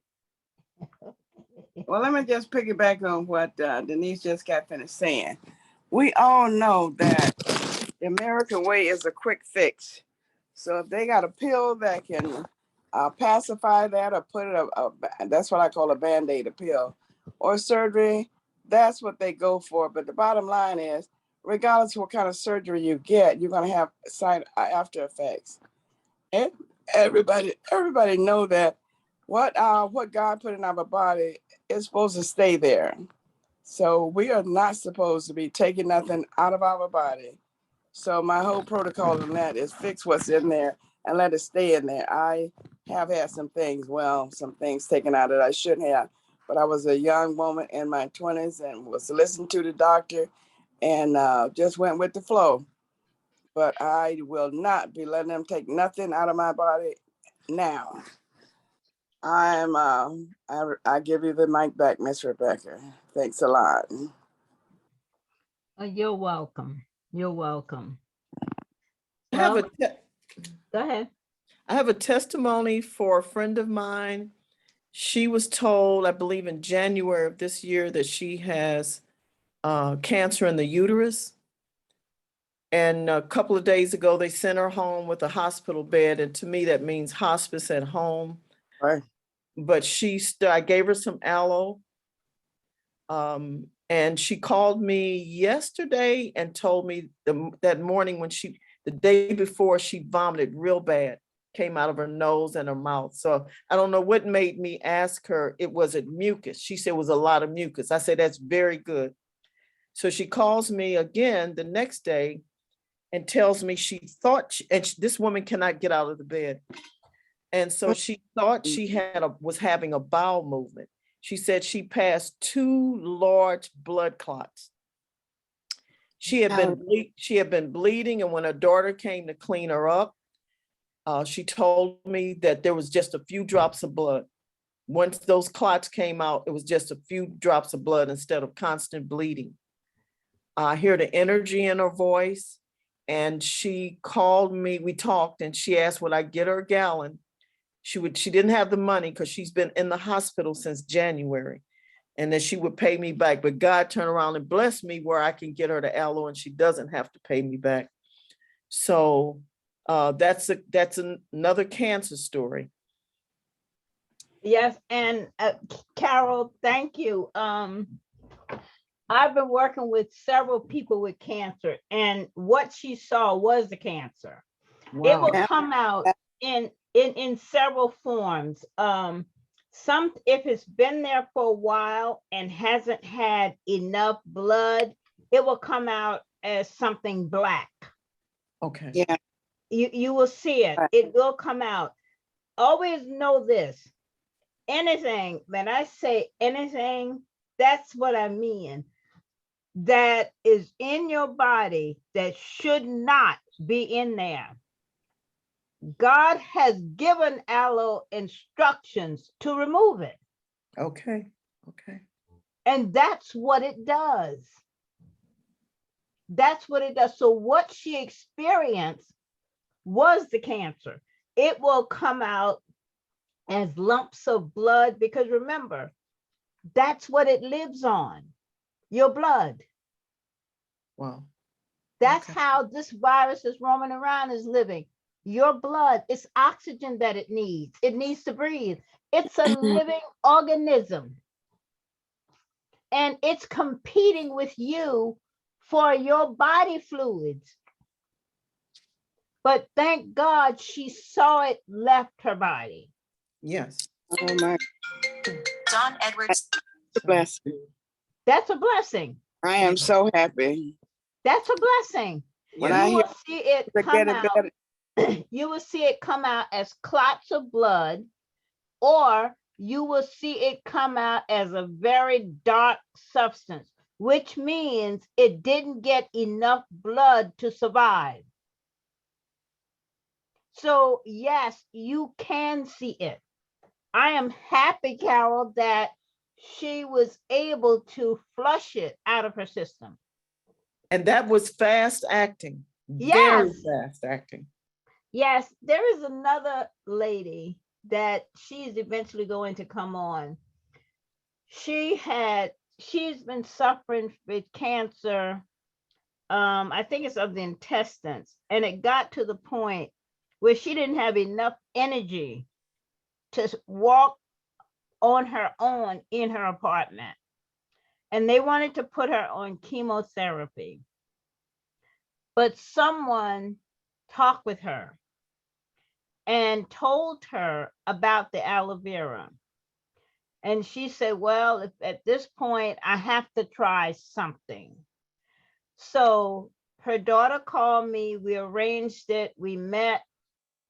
Well, let me just piggyback on what Denise just got finished saying. We all know that the American way is a quick fix. So if they got a pill that can pacify that, or put it that's what I call a Band-Aid, a pill, or surgery, that's what they go for. But the bottom line is, regardless of what kind of surgery you get, you're going to have side after effects. And everybody know that what God put in our body is supposed to stay there. So we are not supposed to be taking nothing out of our body. So my whole protocol on that is fix what's in there and let it stay in there. I have had some things taken out that I shouldn't have, but I was a young woman in my 20s and was listening to the doctor and just went with the flow. But I will not be letting them take nothing out of my body now. I give you the mic back, Miss Rebecca. Thanks a lot. You're welcome. You're welcome. I have Well, a go ahead. I have a testimony for a friend of mine. She was told, I believe in January of this year, that she has cancer in the uterus. And a couple of days ago, they sent her home with a hospital bed. And to me, that means hospice at home. Right. But I gave her some aloe. And she called me yesterday and told me that morning the day before, she vomited real bad, came out of her nose and her mouth. So I don't know what made me ask her, was it mucus? She said it was a lot of mucus. I said, that's very good. So she calls me again the next day and tells me this woman cannot get out of the bed. And so she thought she was having a bowel movement. She said she passed 2 large blood clots. She had been bleeding, and when her daughter came to clean her up, she told me that there was just a few drops of blood. Once those clots came out, it was just a few drops of blood instead of constant bleeding. I hear the energy in her voice, and she called me. We talked, and she asked would I get her a gallon. She didn't have the money because she's been in the hospital since January, and that she would pay me back. But God turned around and blessed me where I can get her the aloe and she doesn't have to pay me back. So that's another cancer story. Yes, and Carol, thank you. I've been working with several people with cancer, and what she saw was the cancer. Wow. It will come out in several forms. If it's been there for a while and hasn't had enough blood, it will come out as something black. Okay. Yeah. You will see it. It will come out. Always know this. Anything, when I say anything, that's what I mean. That is in your body that should not be in there. God has given aloe instructions to remove it. Okay. And that's what it does. That's what it does. So what she experienced was the cancer. It will come out as lumps of blood because remember, that's what it lives on, your blood. Wow. That's how this virus is roaming around, is living. Your blood, it's oxygen that it needs. It needs to breathe. It's a living organism. And it's competing with you for your body fluids. But thank God she saw it left her body. Yes. Oh my. Don Edwards. That's a blessing. That's a blessing. I am so happy. That's a blessing. When You I hear will see it come out. You will see it come out as clots of blood, or you will see it come out as a very dark substance, which means it didn't get enough blood to survive. So yes, you can see it. I am happy, Carol, that she was able to flush it out of her system. And that was fast acting. Yes. Very fast acting. Yes, there is another lady that she's eventually going to come on. She's been suffering with cancer. I think it's of the intestines, and it got to the point where she didn't have enough energy to walk on her own in her apartment. And they wanted to put her on chemotherapy. But someone talked with her and told her about the aloe vera. And she said, well, if at this point I have to try something. So her daughter called me, we arranged it, we met,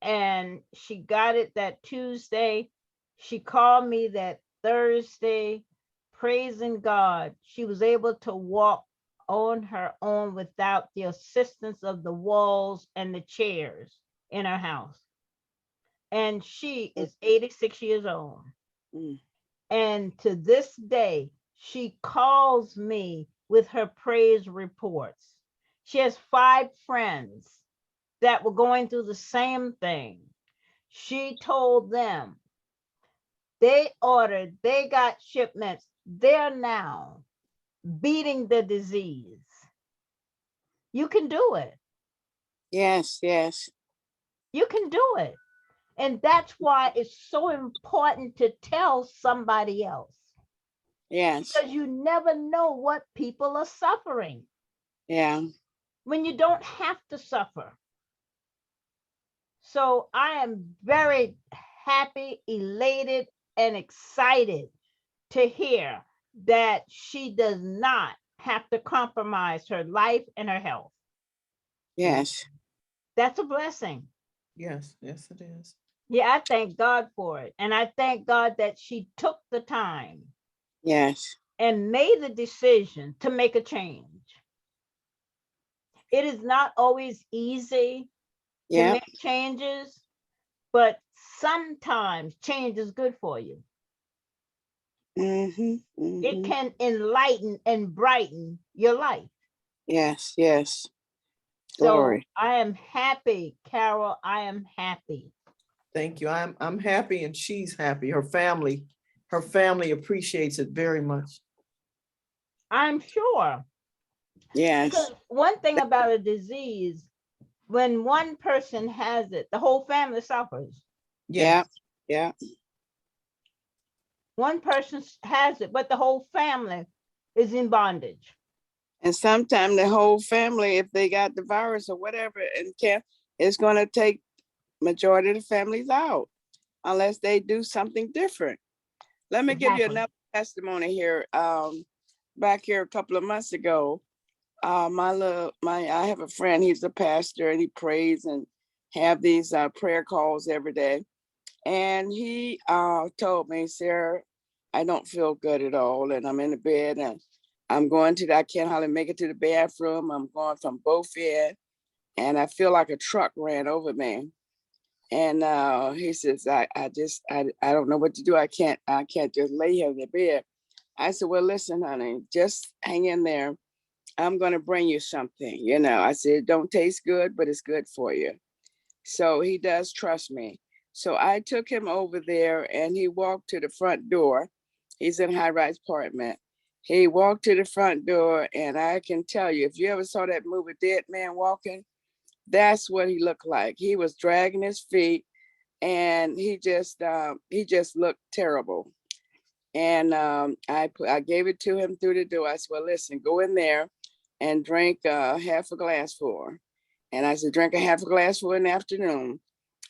and she got it that Tuesday. She called me that Thursday, praising God. She was able to walk on her own without the assistance of the walls and the chairs in her house. And she is 86 years old. Mm. And to this day, she calls me with her praise reports. She has 5 friends that were going through the same thing. She told them they ordered, they got shipments. They're now beating the disease. You can do it. Yes, yes, You can do it. And that's why it's so important to tell somebody else, yes, because you never know what people are suffering yeah. when you don't have to suffer. So I am very happy, elated, and excited to hear that she does not have to compromise her life and her health. Yes. That's a blessing. Yes, yes, it is. Yeah, I thank God for it. And I thank God that she took the time Yes. and made the decision to make a change. It is not always easy to Yeah. make changes, but sometimes change is good for you. Mm-hmm. It Mm-hmm. can enlighten and brighten your life. Yes. Yes. So Glory. I am happy, Carol. I am happy. Thank you. I'm happy and she's happy. Her family appreciates it very much. I'm sure. Yes. Because one thing about a disease, when one person has it, the whole family suffers. Yeah. Yes. Yeah. One person has it, but the whole family is in bondage. And sometimes the whole family, if they got the virus or whatever, and can, it's going to take majority of the families out unless they do something different. Let me give you Exactly. another testimony here. Back here a couple of months ago, I have a friend. He's a pastor and he prays and have these prayer calls every day. And he told me, Sarah, I don't feel good at all, and I'm in the bed and I can't hardly make it to the bathroom. I'm going from both ends, and I feel like a truck ran over me. And he says, I don't know what to do. I can't just lay here in the bed. I said, well, listen, honey, just hang in there. I'm going to bring you something. I said, it don't taste good, but it's good for you. So he does trust me. So I took him over there and he walked to the front door. He's in a high-rise apartment. He walked to the front door, and I can tell you, if you ever saw that movie Dead Man Walking, that's what he looked like. He was dragging his feet, and he just looked terrible. And I gave it to him through the door. I said, well, listen, go in there and drink half a glass for her. And I said, drink a half a glass for in the afternoon.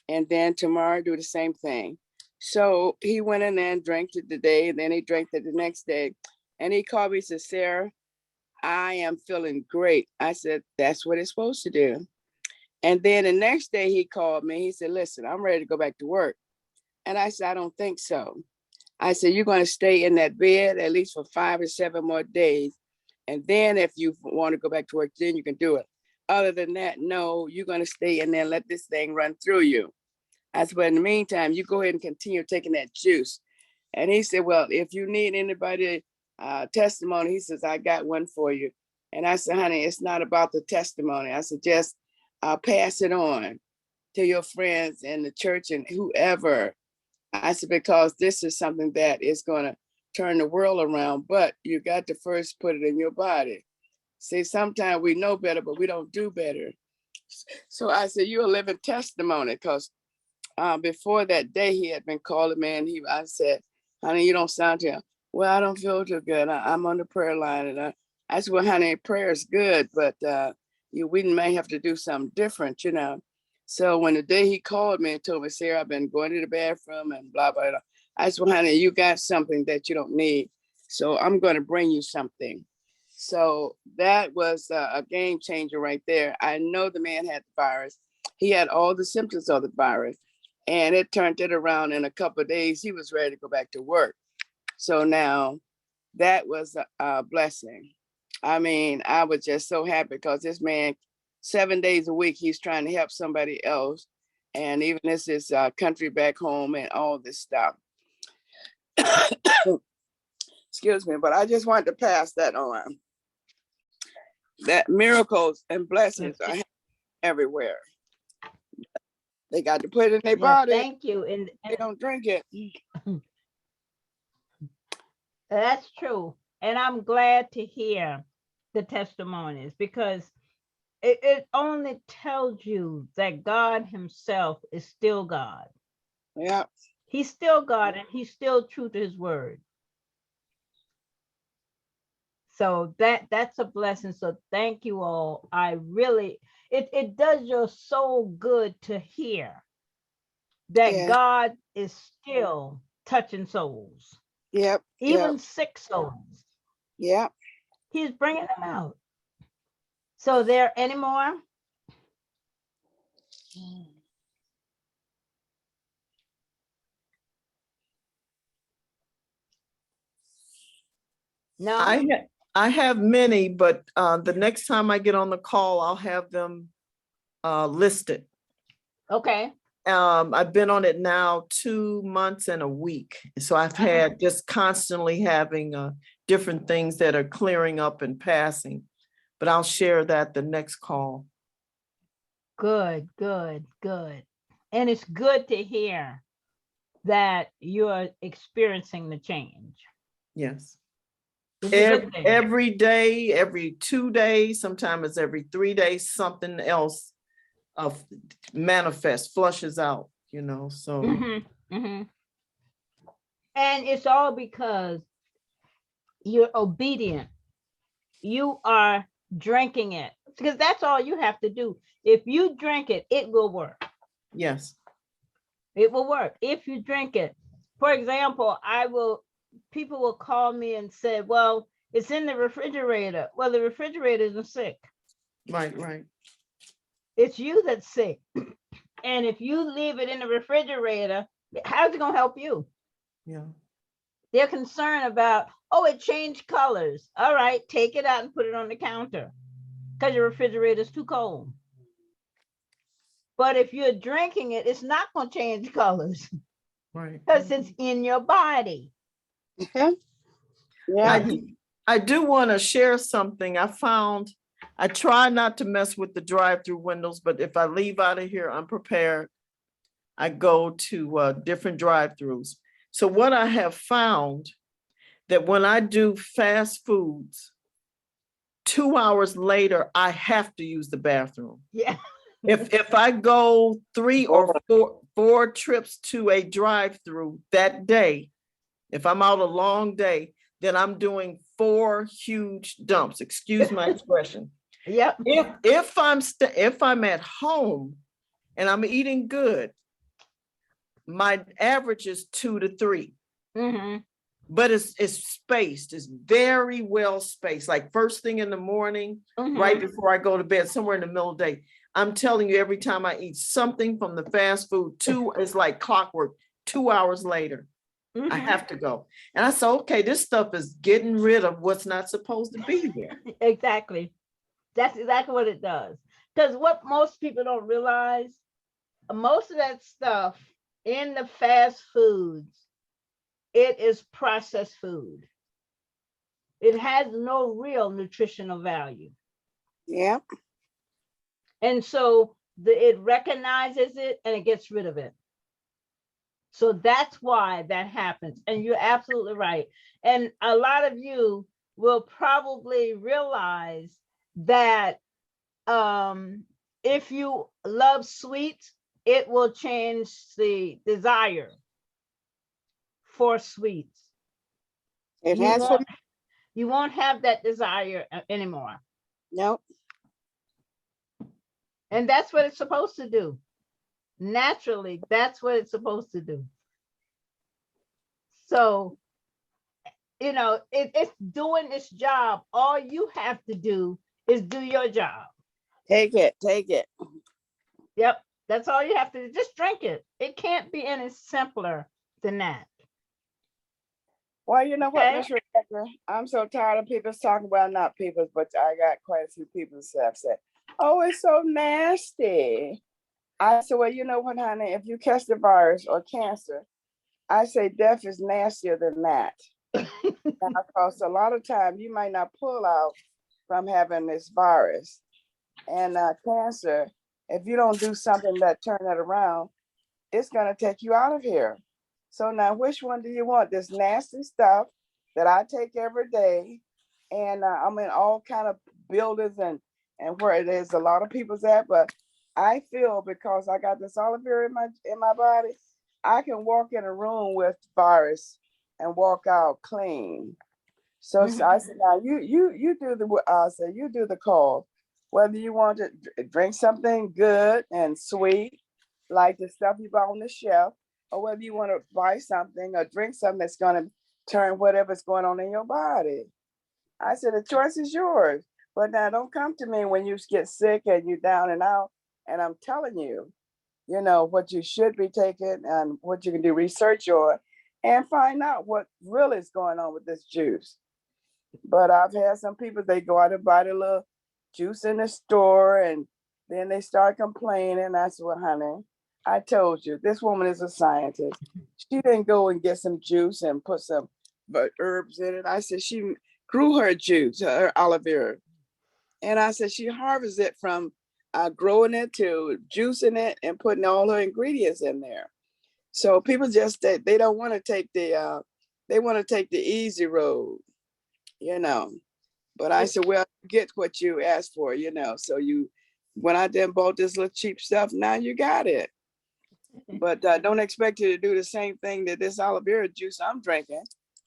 And then tomorrow do the same thing. So he went in there and drank it today, and then he drank it the next day. And he called me and said, Sarah, I am feeling great. I said, that's what it's supposed to do. And then the next day he called me. He said, listen, I'm ready to go back to work. And I said, I don't think so. I said, you're going to stay in that bed at least for 5 or 7 more days. And then if you want to go back to work, then you can do it. Other than that, no, you're going to stay in there and let this thing run through you. I said, but in the meantime, you go ahead and continue taking that juice. And he said, well, if you need anybody testimony, he says, I got one for you. And I said, honey, it's not about the testimony. I said, just pass it on to your friends in the church and whoever. I said, because this is something that is going to turn the world around, but you got to first put it in your body. See, sometimes we know better, but we don't do better. So I said, you're a living testimony, because before that day, he had been calling me, and I said, honey, you don't sound too well. I don't feel too good. I'm on the prayer line. And I said, well, honey, prayer is good, but we may have to do something different. So when the day he called me and told me, Sarah, I've been going to the bathroom and blah, blah, blah. I said, well, honey, you got something that you don't need. So I'm going to bring you something. So that was a game changer right there. I know the man had the virus. He had all the symptoms of the virus, and it turned it around in a couple of days. He was ready to go back to work. So now that was a blessing. I mean, I was just so happy because this man, 7 days a week, he's trying to help somebody else. And even this is country back home and all this stuff. Excuse me, but I just wanted to pass that on. That miracles and blessings are everywhere. They got to put it in their body. Thank you. And they don't drink it. That's true. And I'm glad to hear the testimonies, because it only tells you that God himself is still God. Yeah. He's still God, and he's still true to his word. So that's a blessing. So thank you all. I really, it does your soul good to hear that God is still touching souls. Yep. Even sick souls. Yeah. He's bringing them out. So there any more? No. I have many, but the next time I get on the call, I'll have them listed. Okay. I've been on it now 2 months and a week. So I've had just constantly having different things that are clearing up and passing, but I'll share that the next call. Good, good, good. And it's good to hear that you're experiencing the change. Yes. Every day, every 2 days, sometimes it's every 3 days, something else manifests, flushes out, you know, so. And it's all because you're obedient. You are drinking it, because that's all you have to do. If you drink it, it will work. Yes. It will work if you drink it. For example, people will call me and say, well, it's in the refrigerator. Well, the refrigerator isn't sick. Right. It's you that's sick. And if you leave it in the refrigerator, how's it going to help you? Yeah. They're concerned about, oh, it changed colors. All right, take it out and put it on the counter because your refrigerator is too cold. But if you're drinking it, it's not going to change colors. Right. Because it's in your body. Yeah. I do want to share something. I try not to mess with the drive-through windows, but if I leave out of here unprepared, I go to different drive-throughs. So what I have found that when I do fast foods, 2 hours later, I have to use the bathroom. Yeah. If I go 3 or 4 trips to a drive-through that day, if I'm out a long day, then I'm doing 4 huge dumps. Excuse my expression. Yep. If I'm at home and I'm eating good, my average is 2 to 3. But it's spaced. It's very well spaced. Like first thing in the morning, right before I go to bed, somewhere in the middle of the day. I'm telling you, every time I eat something from the fast food, it's like clockwork. 2 hours later, I have to go. And I said, okay, this stuff is getting rid of what's not supposed to be there. Exactly. That's exactly what it does. Because what most people don't realize, most of that stuff in the fast foods, it is processed food. It has no real nutritional value. Yeah. And so it recognizes it and it gets rid of it. So that's why that happens. And you're absolutely right. And a lot of you will probably realize that if you love sweets, it will change the desire for sweets. You won't have that desire anymore. Nope. And that's what it's supposed to do. Naturally, that's what it's supposed to do. So, it's doing its job. All you have to do is do your job. Take it, take it. Yep, that's all you have to do. Just drink it. It can't be any simpler than that. Well, you know what, Okay? Miss Rebecca? I'm so tired of people talking about, not people, but I got quite a few people that have said, oh, it's so nasty. I said, well, you know what, honey, if you catch the virus or cancer, I say death is nastier than that. Because a lot of times you might not pull out from having this virus. And cancer, if you don't do something that turn it around, it's going to take you out of here. So now, which one do you want? This nasty stuff that I take every day, and I'm in all kind of buildings and where it is a lot of people's at. But I feel because I got this aloe vera in my body, I can walk in a room with virus and walk out clean. So, I said, now you do the you do the call. Whether you want to drink something good and sweet, like the stuff you buy on the shelf, or whether you want to buy something or drink something that's going to turn whatever's going on in your body. I said, the choice is yours. But now don't come to me when you get sick and you're down and out. And I'm telling you, what you should be taking and what you can do research on and find out what really is going on with this juice. But I've had some people, they go out and buy the little juice in the store and then they start complaining. I said, well, honey, I told you, this woman is a scientist. She didn't go and get some juice and put some herbs in it. I said, she grew her juice, her aloe vera. And I said, she harvests it from growing it to juicing it and putting all her ingredients in there. So people just, they don't want to take they want to take the easy road, But I said, well, get what you asked for, So when I then bought this little cheap stuff, now you got it. But don't expect you to do the same thing that this aloe vera juice I'm drinking,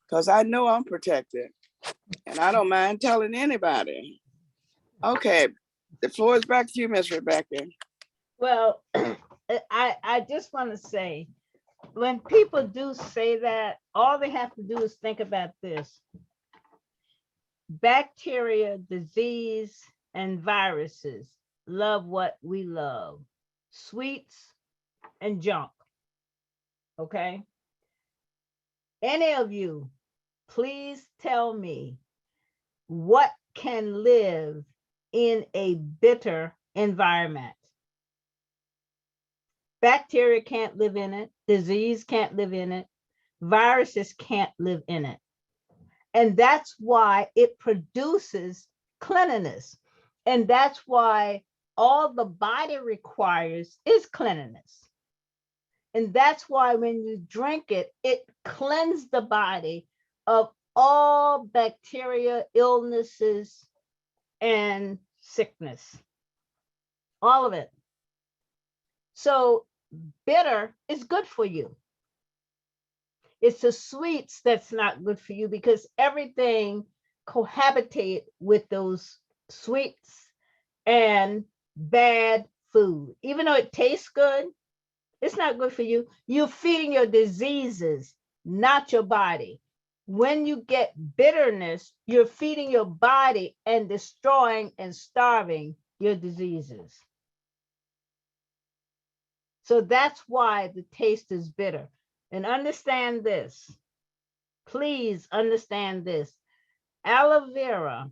because I know I'm protected. And I don't mind telling anybody. Okay, the floor is back to you, Miss Rebecca. Well, I just want to say, when people do say that, all they have to do is think about this. Bacteria, disease, and viruses love what we love: sweets and junk. Okay? Any of you, please tell me what can live in a bitter environment. Bacteria can't live in it. Disease can't live in it. Viruses can't live in it. And that's why it produces cleanliness. And that's why all the body requires is cleanliness. And that's why when you drink it, it cleanses the body of all bacteria, illnesses, and sickness. All of it. So bitter is good for you. It's the sweets that's not good for you, because everything cohabitate with those sweets and bad food. Even though it tastes good, it's not good for you. You're feeding your diseases, not your body. When you get bitterness, you're feeding your body and destroying and starving your diseases. So that's why the taste is bitter. And understand this. Please understand this. Aloe vera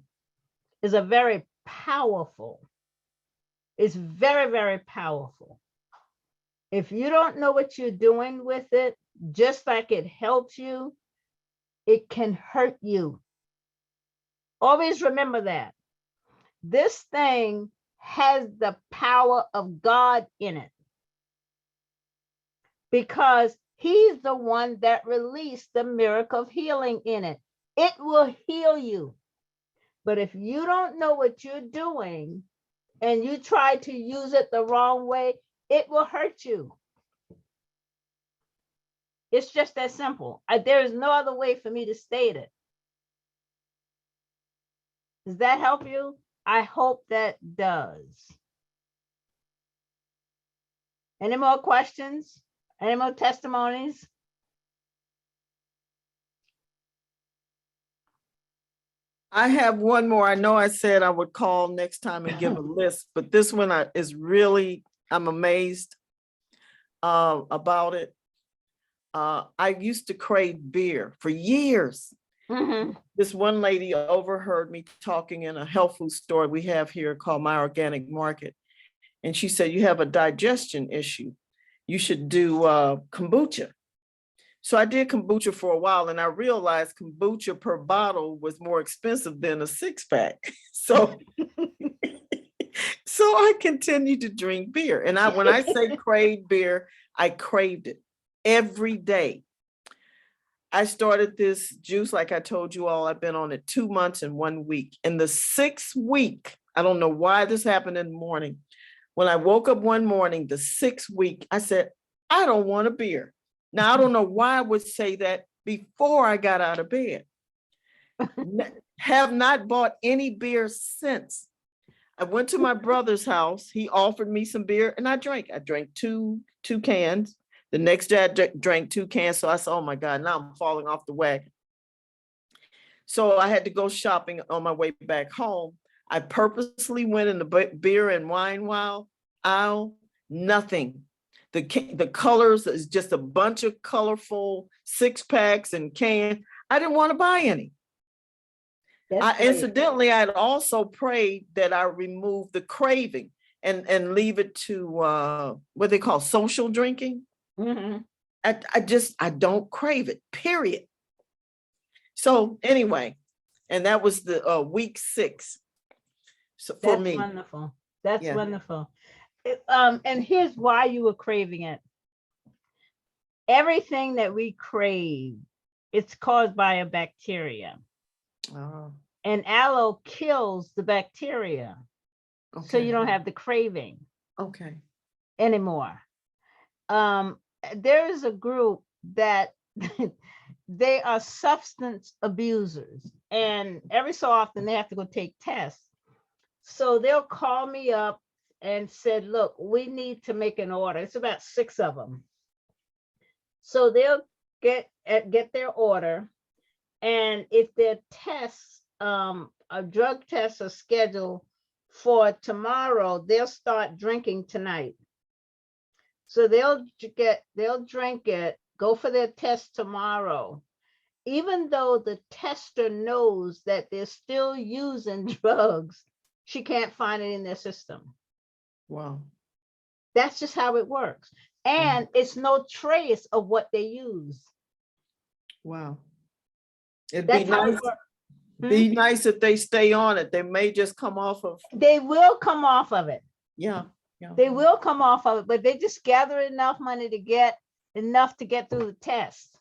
is a very powerful, it's very, very powerful. If you don't know what you're doing with it, just like it helps you, it can hurt you. Always remember that. This thing has the power of God in it, because he's the one that released the miracle of healing in it. It will heal you. But if you don't know what you're doing and you try to use it the wrong way, it will hurt you. It's just that simple. There is no other way for me to state it. Does that help you? I hope that does. Any more questions? Any more testimonies? I have one more. I know I said I would call next time and give a list, but this one is really, I'm amazed about it. I used to crave beer for years. Mhm. This one lady overheard me talking in a health food store we have here called My Organic Market. And she said, you have a digestion issue. You should do kombucha. So I did kombucha for a while, and I realized kombucha per bottle was more expensive than a 6-pack. So, so I continued to drink beer. And when I say crave beer, I craved it every day. I started this juice, like I told you all, I've been on it 2 months and 1 week. In the 6th week, I don't know why this happened in the morning. When I woke up one morning, the 6th week, I said, I don't want a beer. Now, I don't know why I would say that before I got out of bed. Have not bought any beer since. I went to my brother's house. He offered me some beer and I drank. I drank two cans. The next day I drank 2 cans. So I said, oh my God, now I'm falling off the wagon. So I had to go shopping on my way back home. I purposely went in the beer and wine aisle, nothing. The colors is just a bunch of colorful 6-packs and cans. I didn't want to buy any. Incidentally, I'd also prayed that I remove the craving and leave it to what they call social drinking. Mm-hmm. I don't crave it, period. So anyway, and that was the week 6. So for That's me. wonderful. That's Yeah. wonderful. And here's why you were craving it. Everything that we crave, it's caused by a bacteria. Oh, And aloe kills the bacteria. okay. So you don't have the craving Okay. anymore. There is a group that they are substance abusers. And every so often they have to go take tests. So they'll call me up and said, look, we need to make an order. It's about 6 of them. So they'll get their order. And if their tests, a drug tests are scheduled for tomorrow, they'll start drinking tonight. So they'll drink it, go for their test tomorrow. Even though the tester knows that they're still using drugs, she can't find it in their system. Wow. That's just how it works. And it's no trace of what they use. Wow. It'd That's be how nice. it works. Be nice if they stay on it. They may just come off of. They will come off of it. Yeah. Yeah. They will come off of it, but they just gather enough money to get enough to get through the test.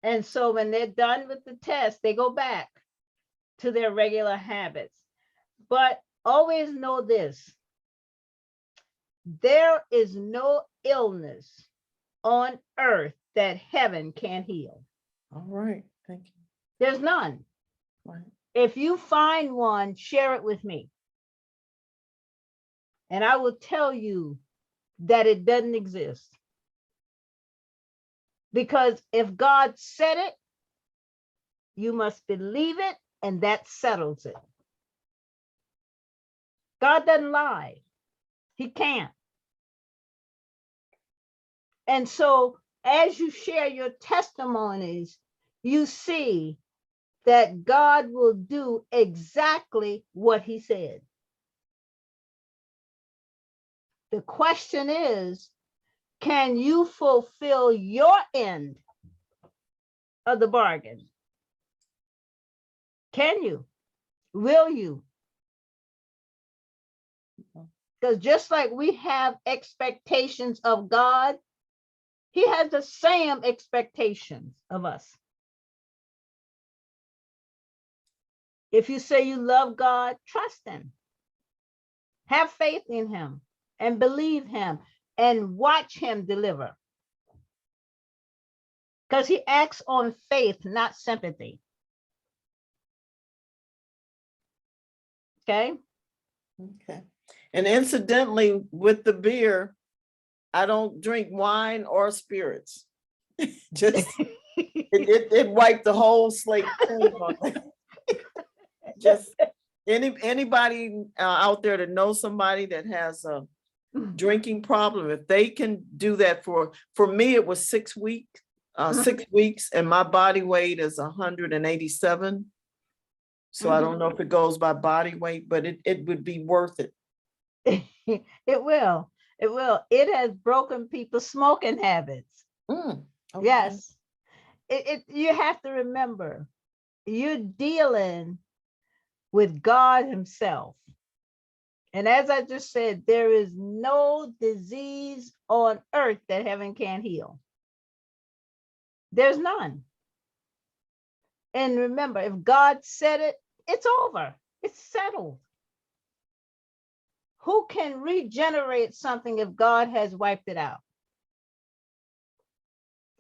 And so when they're done with the test, they go back to their regular habits. But always know this: there is no illness on earth that heaven can't heal. All right. Thank you. There's none. Right. If you find one, share it with me. And I will tell you that it doesn't exist. Because if God said it, you must believe it, and that settles it. God doesn't lie. He can't. And so as you share your testimonies, you see that God will do exactly what he said. The question is, can you fulfill your end of the bargain? Can you? Will you? Because just like we have expectations of God, he has the same expectations of us. If you say you love God, trust him. Have faith in him and believe him and watch him deliver. Because he acts on faith, not sympathy. Okay? Okay. And incidentally, with the beer, I don't drink wine or spirits. Just it wiped the whole slate clean on me. Just anybody out there that knows somebody that has a drinking problem, if they can do that for me, it was 6 weeks, 6 weeks, and my body weight is 187. So I don't know if it goes by body weight, but it would be worth it. It will. It will. It has broken people's smoking habits. Okay. Yes. You have to remember, you're dealing with God himself. And as I just said, there is no disease on earth that heaven can't heal. There's none. And remember, if God said it, it's over. It's settled. Who can regenerate something if God has wiped it out?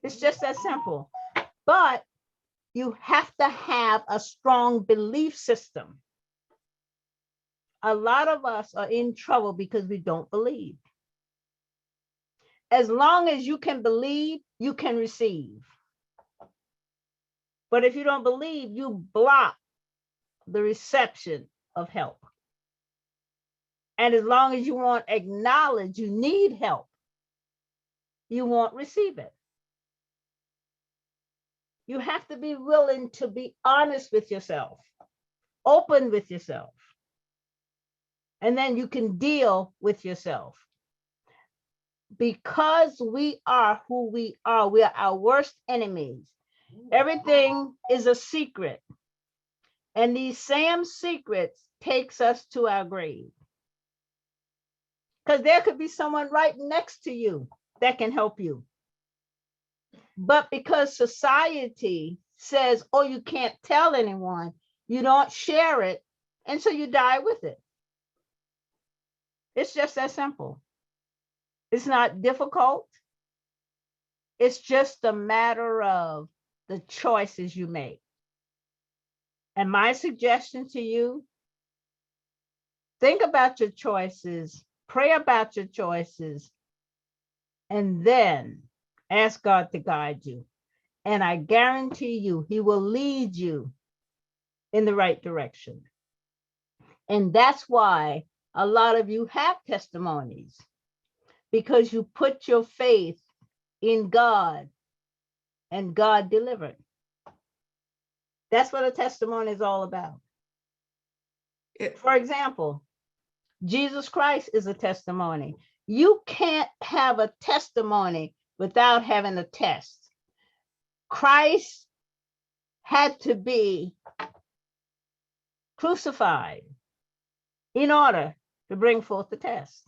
It's just that simple. But you have to have a strong belief system. A lot of us are in trouble because we don't believe. As long as you can believe, you can receive. But if you don't believe, you block the reception of help. And as long as you won't acknowledge you need help, you won't receive it. You have to be willing to be honest with yourself, open with yourself. And then you can deal with yourself. Because we are who we are our worst enemies. Everything is a secret. And these same secrets takes us to our grave. Because there could be someone right next to you that can help you. But because society says, oh, you can't tell anyone, you don't share it, and so you die with it. It's just that simple. It's not difficult. It's just a matter of the choices you make. And my suggestion to you, think about your choices, pray about your choices, and then ask God to guide you. And I guarantee you, he will lead you in the right direction. And that's why a lot of you have testimonies, because you put your faith in God and God delivered. That's what a testimony is all about. For example, Jesus Christ is a testimony. You can't have a testimony without having a test. Christ had to be crucified in order to bring forth the test,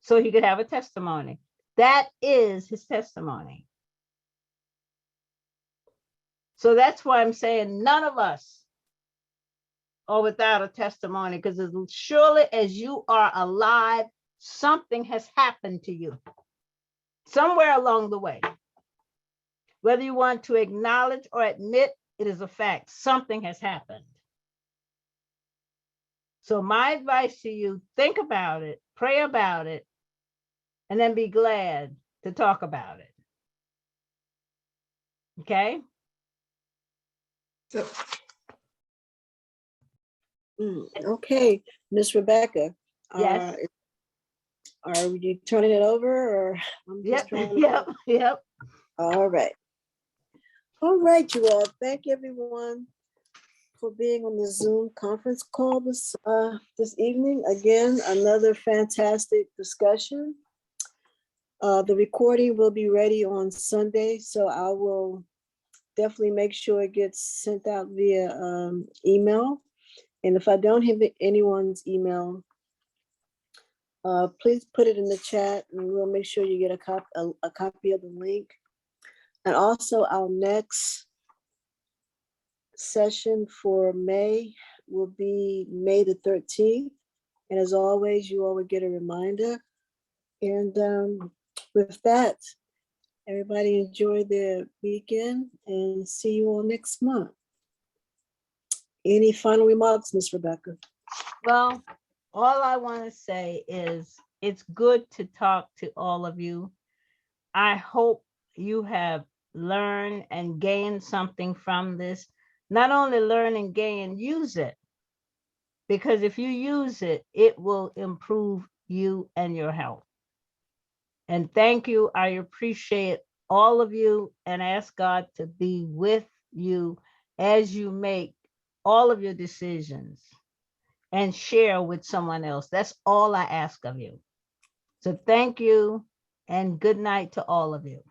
so he could have a testimony. That is his testimony. So that's why I'm saying none of us are without a testimony, because as surely as you are alive, something has happened to you somewhere along the way. Whether you want to acknowledge or admit, it is a fact. Something has happened. So my advice to you, think about it, pray about it, and then be glad to talk about it. Okay? So, Okay, Miss Rebecca. Yes. Are you turning it over, or I'm just trying to... Yep. All right. All right, you all. Thank everyone for being on the Zoom conference call this evening. Again, another fantastic discussion. The recording will be ready on Sunday, so I will definitely make sure it gets sent out via email. And if I don't have anyone's email, please put it in the chat, and we'll make sure you get a copy of the link. And also, our next session for May will be May the 13th. And as always, you all will get a reminder. And with that, everybody enjoy their weekend, and see you all next month. Any final remarks, Ms. Rebecca? Well, all I want to say is it's good to talk to all of you. I hope you have learned and gained something from this. Not only learn and gain, use it. Because if you use it, it will improve you and your health. And thank you. I appreciate all of you and ask God to be with you as you make all of your decisions and share with someone else. That's all I ask of you. So thank you and good night to all of you.